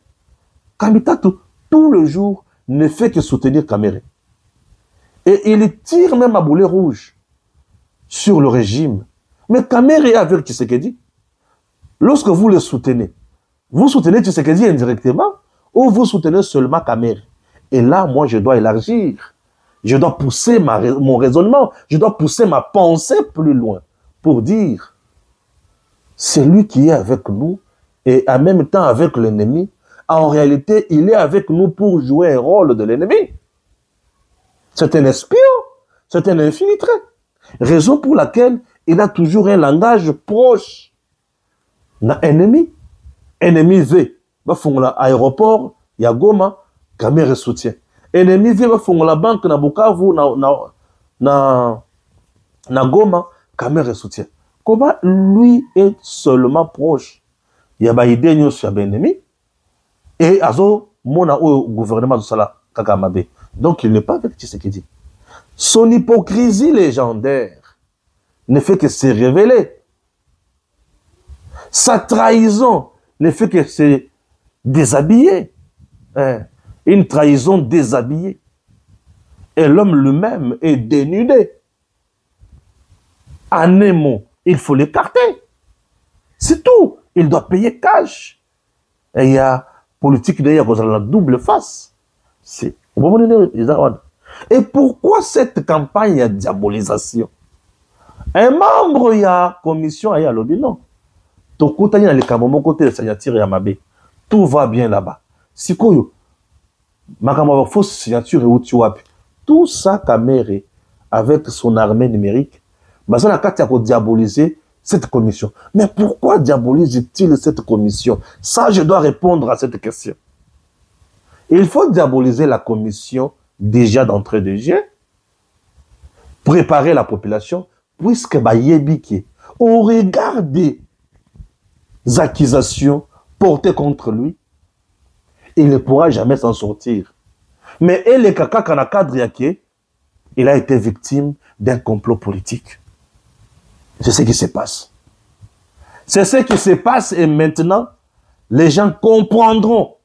Speaker 3: Kamita, tout le jour, ne fait que soutenir Kamerhe. Et il tire même à boulet rouge sur le régime. Mais Kamerhe est avec Tshisekedi. Lorsque vous le soutenez Tshisekedi indirectement ou vous soutenez seulement Kamerhe. Et là, moi, je dois élargir. Je dois pousser mon raisonnement. Je dois pousser ma pensée plus loin pour dire c'est lui qui est avec nous et en même temps avec l'ennemi. En réalité, il est avec nous pour jouer un rôle de l'ennemi. C'est un espion. C'est un infiltré. Raison pour laquelle il a toujours un langage proche. Na ennemi. Ennemi V. Va faire l'aéroport, il y a Goma, Kamerhe soutient. Ennemi V va faire la banque na Bukavu, na Goma, Kamerhe soutient. Comment lui est seulement proche? Il y a des idées sur l'ennemi. Et azo mona au gouvernement de Sala Kakamabe. Donc il n'est pas avec Tshisekedi. Son hypocrisie légendaire ne fait que se révéler. Sa trahison ne fait que se déshabiller. Une trahison déshabillée. Et l'homme lui-même est dénudé. En un mot, il faut l'écarter. C'est tout. Il doit payer cash. Et il y a politique d'ailleurs qui a la double face. Et pourquoi cette campagne de diabolisation? Un membre de la commission a lobby non. Tout va bien là-bas. Si koyo, makama fausse signature et utiwapi. Tout ça Kamerhe avec son armée numérique, ça n'a qu'à diaboliser cette commission. Mais pourquoi diabolise-t-il cette commission? Ça, je dois répondre à cette question. Il faut diaboliser la commission déjà d'entrée de jeu, préparer la population, puisque au regard des accusations portées contre lui, il ne pourra jamais s'en sortir. Mais le kaka kanakadre yake, il a été victime d'un complot politique. C'est ce qui se passe. C'est ce qui se passe et maintenant, les gens comprendront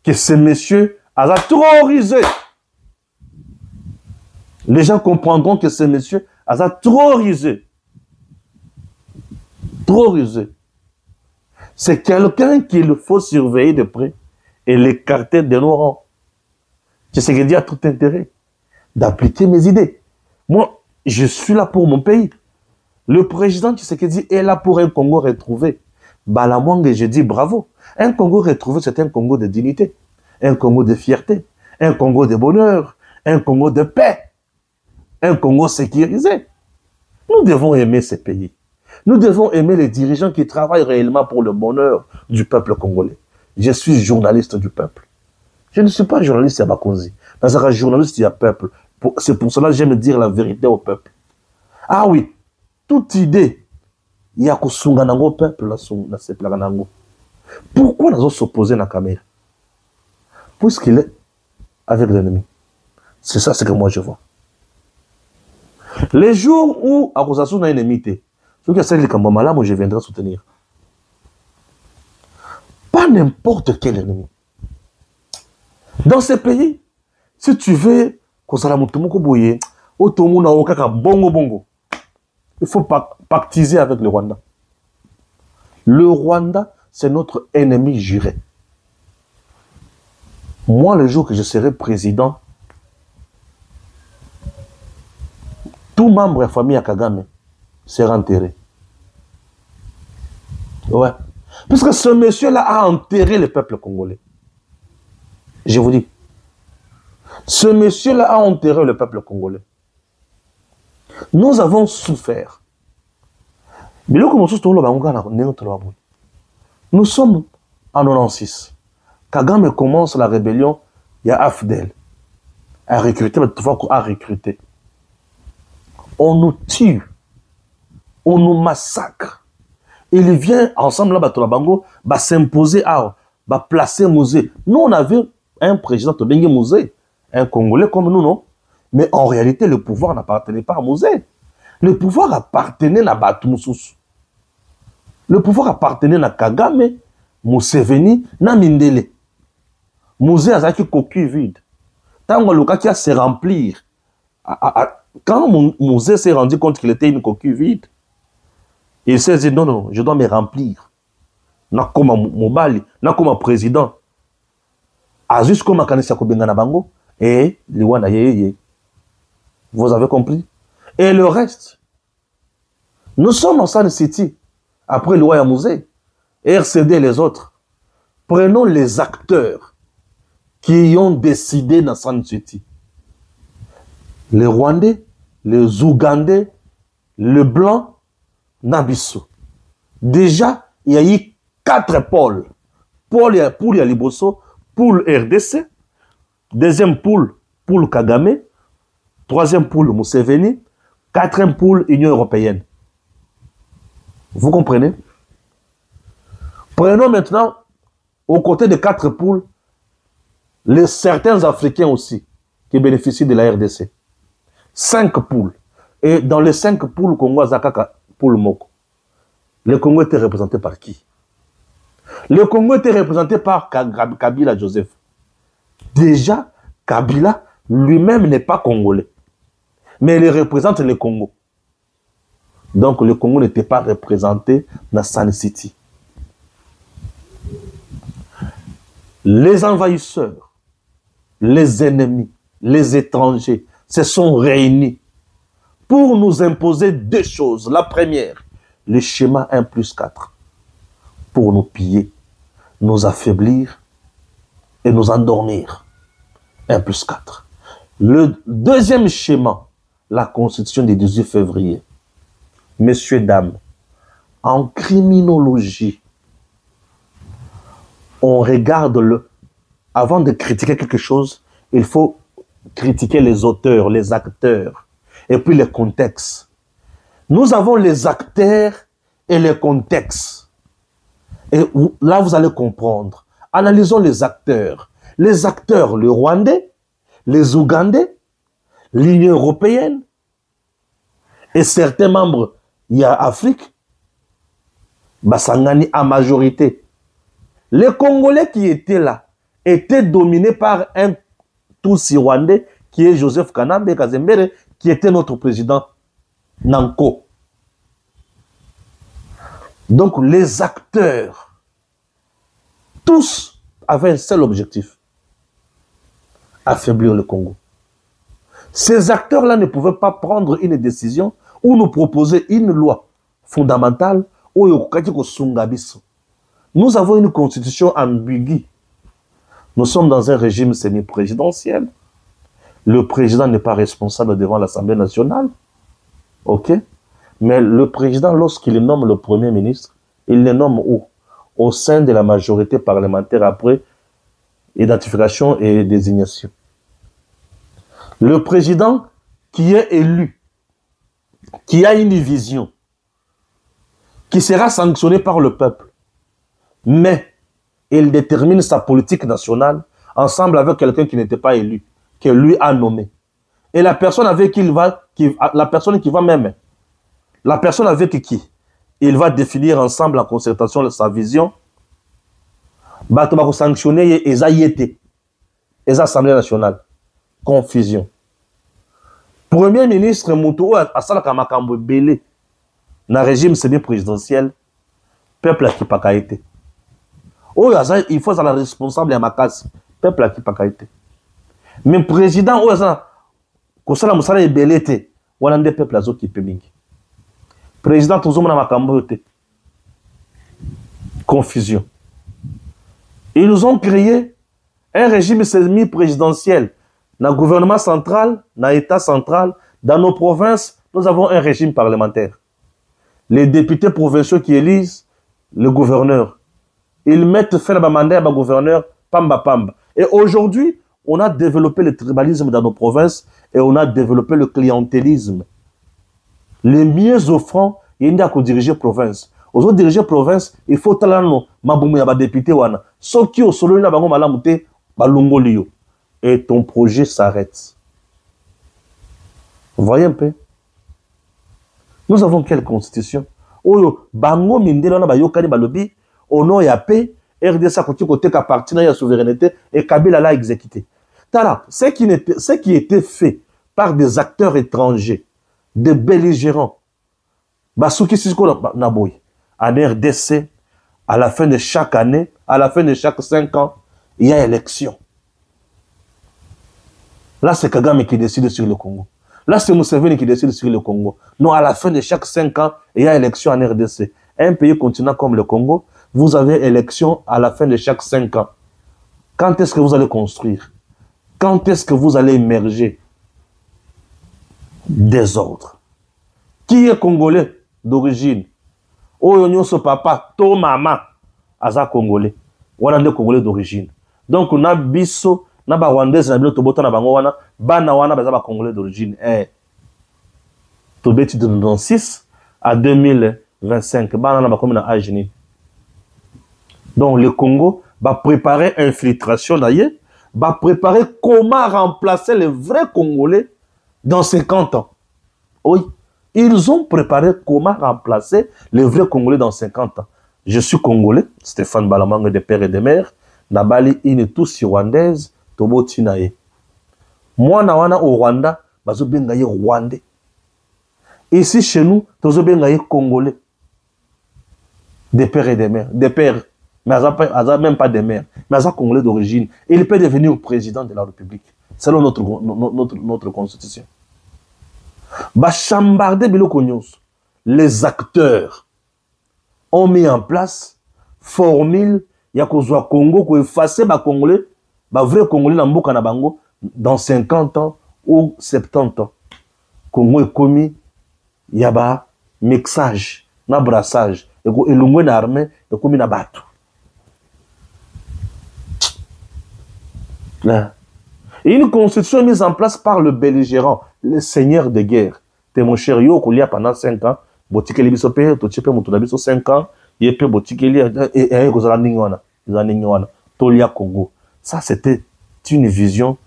Speaker 3: que ce monsieur a trop risé. Les gens comprendront que ce monsieur a trop risé. Trop rusé. C'est quelqu'un qu'il faut surveiller de près et l'écarter de nos rangs. Tshisekedi a tout intérêt d'appliquer mes idées. Moi, je suis là pour mon pays. Le président Tshisekedi est là pour un Congo retrouvé. Balamwang, je dis bravo. Un Congo retrouvé, c'est un Congo de dignité, un Congo de fierté, un Congo de bonheur, un Congo de paix, un Congo sécurisé. Nous devons aimer ces pays. Nous devons aimer les dirigeants qui travaillent réellement pour le bonheur du peuple congolais. Je suis journaliste du peuple. Je ne suis pas journaliste à Bakonzi. Mais je suis journaliste du peuple. C'est pour cela que j'aime dire la vérité au peuple. Ah oui, toute idée, il y a au peuple, pourquoi nous s'opposer à la caméra? Puisqu'il est avec l'ennemi. C'est ça ce que moi je vois. Les jours où Akosasu n'a ennemi, ceux qui sont les Kambamala, moi je viendrai soutenir. Pas n'importe quel ennemi. Dans ces pays, si tu veux il faut pactiser avec le Rwanda. Le Rwanda, c'est notre ennemi juré. Moi, le jour que je serai président, tout membre de la famille à Kagame sera enterré. Ouais. Puisque ce monsieur-là a enterré le peuple congolais. Je vous dis. Ce monsieur-là a enterré le peuple congolais. Nous avons souffert. Nous sommes en 96. Kagame commence la rébellion. Il y a Afdel. À recruter, à recruter. On nous tue. On nous massacre. Il vient ensemble là, Bango, s'imposer à placer musée. Nous, on avait un président de Bengue Musée. Un Congolais comme nous, non? Mais en réalité, le pouvoir n'appartenait pas à Musée. Le pouvoir appartenait à Batumoussous. Le pouvoir appartenait à Kagame, Museveni, na Mindele. Musée a qui coquille vide. Tant que le cas qui a se remplir. Quand Musée s'est rendu compte qu'il était une coquille vide, il s'est dit non, non, je dois me remplir. Na comme Mobali, na comme président. Azus comme Kanisa Kobengana Bango. Et Liwana Yeye. Vous avez compris? Et le reste, nous sommes en San City, après le Waya Musée, RCD et les autres. Prenons les acteurs qui ont décidé dans San City. Les Rwandais, les Ougandais, le Blanc, Nabisso. Déjà, il y a eu 4 pôles. Pôle Yaliboso, pôle RDC, deuxième poule, poule Kagame. Troisième poule, Museveni. Quatrième poule, Union européenne. Vous comprenez? Prenons maintenant, aux côtés de 4 poules, certains Africains aussi, qui bénéficient de la RDC. 5 poules. Et dans les 5 poules, Congo Zakaka, poule Moko. Le Congo était représenté par qui? Le Congo était représenté par Kabila Joseph. Déjà, Kabila lui-même n'est pas congolais. Mais il représente le Congo. Donc le Congo n'était pas représenté dans San City. Les envahisseurs, les ennemis, les étrangers se sont réunis pour nous imposer 2 choses. La première, le schéma 1+4. Pour nous piller, nous affaiblir et nous endormir. 1+4. Le deuxième schéma, la constitution du 18 février. Messieurs, dames, en criminologie, on regarde avant de critiquer quelque chose, il faut critiquer les auteurs, les acteurs, et puis les contextes. Nous avons les acteurs et les contextes. Et là, vous allez comprendre. Analysons les acteurs. Les acteurs, le Rwandais, les Ougandais, l'Union européenne, et certains membres, il y a Afrique, Basangani à majorité, Les Congolais qui étaient là étaient dominés par un Tutsi rwandais qui est Joseph Kanambe Kazembere, qui était notre président Nanko. Donc les acteurs, tous avaient un seul objectif: affaiblir le Congo. Ces acteurs-là ne pouvaient pas prendre une décision ou nous proposer une loi fondamentale. Nous avons une constitution ambiguë. Nous sommes dans un régime semi-présidentiel. Le président n'est pas responsable devant l'Assemblée nationale. OK? Mais le président, lorsqu'il nomme le Premier ministre, il le nomme où? Au sein de la majorité parlementaire après identification et désignation. Le président qui est élu, qui a une vision, qui sera sanctionné par le peuple, mais il détermine sa politique nationale ensemble avec quelqu'un qui n'était pas élu, que lui a nommé. Et la personne avec qui il va, la personne avec qui il va définir ensemble en concertation sa vision, va sanctionner les Assemblée nationale. Confusion. Premier ministre Moutou a salaka makambo belé na régime semi-présidentiel, peuple qui pas été. Oh, il faut être responsable à ma case, peuple qui pas été. Mais président oh ça ko sala musala e belete wana nde peuple azo ki pemingi. Président tozomo na makambo yote. Confusion. Ils nous ont créé un régime semi-présidentiel. Dans le gouvernement central, dans l'État central, dans nos provinces, nous avons un régime parlementaire. Les députés provinciaux qui élisent le gouverneur, ils mettent fin à la mandat à gouverneur, pamba pamba. Et aujourd'hui, on a développé le tribalisme dans nos provinces et on a développé le clientélisme. Les mieux offrants, il y a qu'à diriger province. Aux autres diriger province, il faut talano, maboumou ya ba député wana. Sauf qui au solo na bango malamute, balongolio. Et ton projet s'arrête. Vous voyez un peu? Nous avons quelle constitution? Oyo, bango mindelo na bayokani balobi, ono ya paix, RDC côté ka parti na ya souveraineté et Kabila l'a exécuté. Tala, ce qui était fait par des acteurs étrangers, des belligérants, basuki siko na boy, en RDC, à la fin de chaque année, à la fin de chaque 5 ans, il y a élection. Là, c'est Kagame qui décide sur le Congo. Là, c'est Museveni qui décide sur le Congo. Non, à la fin de chaque 5 ans, il y a élection en RDC. Un pays continent comme le Congo, vous avez élection à la fin de chaque 5 ans. Quand est-ce que vous allez construire? Quand est-ce que vous allez émerger? Désordre. Qui est Congolais d'origine? Oyo so papa, to mama, aza Congolais. Wana nde Congolais d'origine. Donc, on a biso, na ba Rwandais na bilo tobota na bango wana bana wana baza ba Congolais d'origine tobeti de 96 à 2025 bana na ba comme na âge ni. Donc le Congo va préparer infiltration d'ailleurs, va préparer comment remplacer les vrais Congolais dans 50 ans. Oui, ils ont préparé comment remplacer les vrais Congolais dans 50 ans. Je suis Congolais, Stéphane Balamangue de père et de mère, nabali une tous rwandaise. Moi, na au Rwanda, bazo benga ye Rwandais. Ici, chez nous, tozo benga ye Congolais. Des pères et des mères. Des pères, mais même pas des mères. Mais ils sont Congolais d'origine. Il peut devenir président de la République, selon notre constitution. Bachambarde biloko nyonso. Les acteurs ont mis en place formule ya kozwa Congo ko effacer ba Congolais. Bah, vrai Congolais na mboka na bango dans 50 ans ou 70 ans. Congo est commis, il y a ba mixage, na brassage, et l'ungwe na armée, et commis na bateau. Là. Et une constitution mise en place par le belligérant, le seigneur de guerre. T'es mon cher yo, qu'il y a pendant 5 ans, botikeli bisope, tochepe mutunabiso 5 ans, yepe botikeli, et kozala ningwana, tolia Congo. Ça, c'était une vision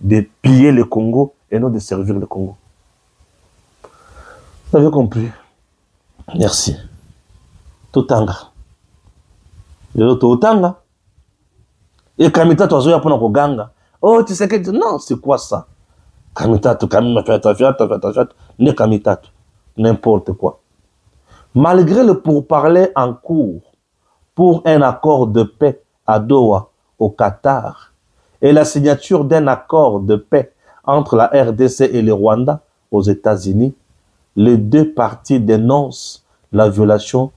Speaker 3: de piller le Congo et non de servir le Congo. Vous avez compris? Merci. Totanga. Le Totanga, Et Kamita, tu as pour notre ganga. Oh, tu sais que... Non, c'est quoi ça? Kamita, ne Kamita, n'importe quoi. Malgré le pourparler en cours pour un accord de paix à Doha, au Qatar, et la signature d'un accord de paix entre la RDC et le Rwanda aux États-Unis, les deux parties dénoncent la violation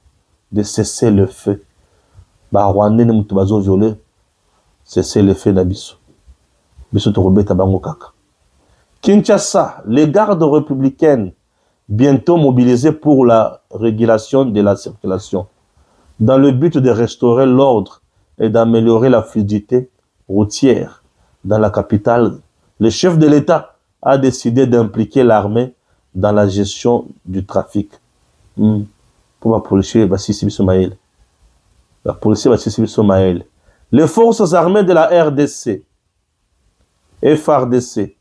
Speaker 3: de cessez-le-feu. Bah, Rwanda ne m'a violé cessez-le-feu d'Abisso. Bisso Torobeta Bango Kaka. Kinshasa, les gardes républicaines bientôt mobilisées pour la régulation de la circulation, dans le but de restaurer l'ordre et d'améliorer la fluidité routière dans la capitale. Le chef de l'État a décidé d'impliquer l'armée dans la gestion du trafic. Pour la police, la police les forces armées de la RDC, FARDC,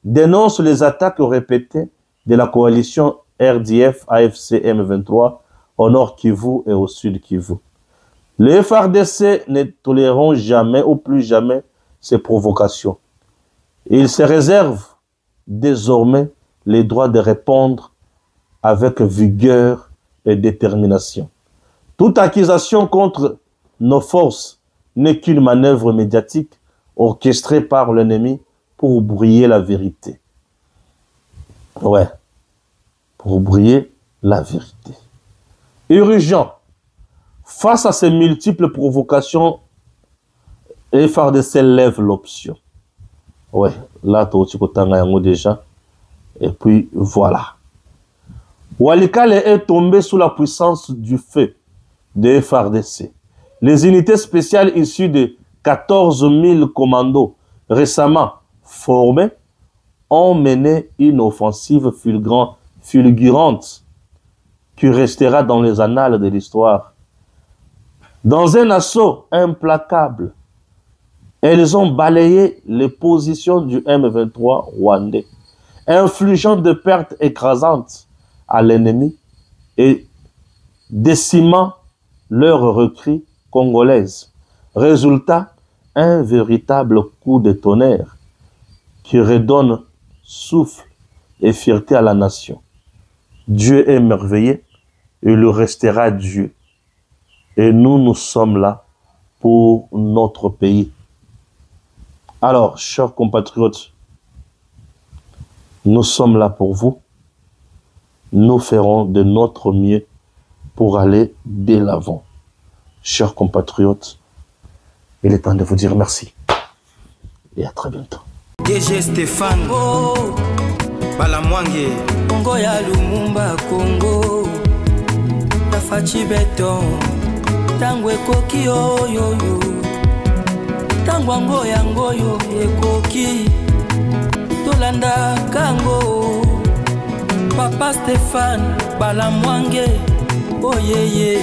Speaker 3: dénoncent les attaques répétées de la coalition RDF AFC M23 au nord Kivu et au sud Kivu. Les FARDC ne toléreront jamais ou plus jamais ces provocations. Ils se réservent désormais les droits de répondre avec vigueur et détermination. Toute accusation contre nos forces n'est qu'une manœuvre médiatique orchestrée par l'ennemi pour brouiller la vérité. Ouais, pour brouiller la vérité. Urgent, face à ces multiples provocations, les FARDC lèvent l'option. Ouais, là, tu as déjà. Et puis, voilà. Walikale est tombé sous la puissance du feu des FARDC. Les unités spéciales issues de 14 000 commandos récemment formés ont mené une offensive fulgurante qui restera dans les annales de l'histoire. Dans un assaut implacable, elles ont balayé les positions du M23 rwandais, infligeant de pertes écrasantes à l'ennemi et décimant leur recrue congolaise. Résultat, un véritable coup de tonnerre qui redonne souffle et fierté à la nation. Dieu est merveilleux, il restera Dieu. Et nous, nous sommes là pour notre pays. Alors, chers compatriotes, nous sommes là pour vous. Nous ferons de notre mieux pour aller de l'avant. Chers compatriotes, il est temps de vous dire merci. Et à très bientôt.
Speaker 2: DG Stéphane Balamwange Congo ya Lumumba Congo Tafachi Beton Tangwe Koki Oyoyo Tangwango Yangoyo Ekoki Tolanda Kango Papa Stéphane Balamwange Oh yeah yeah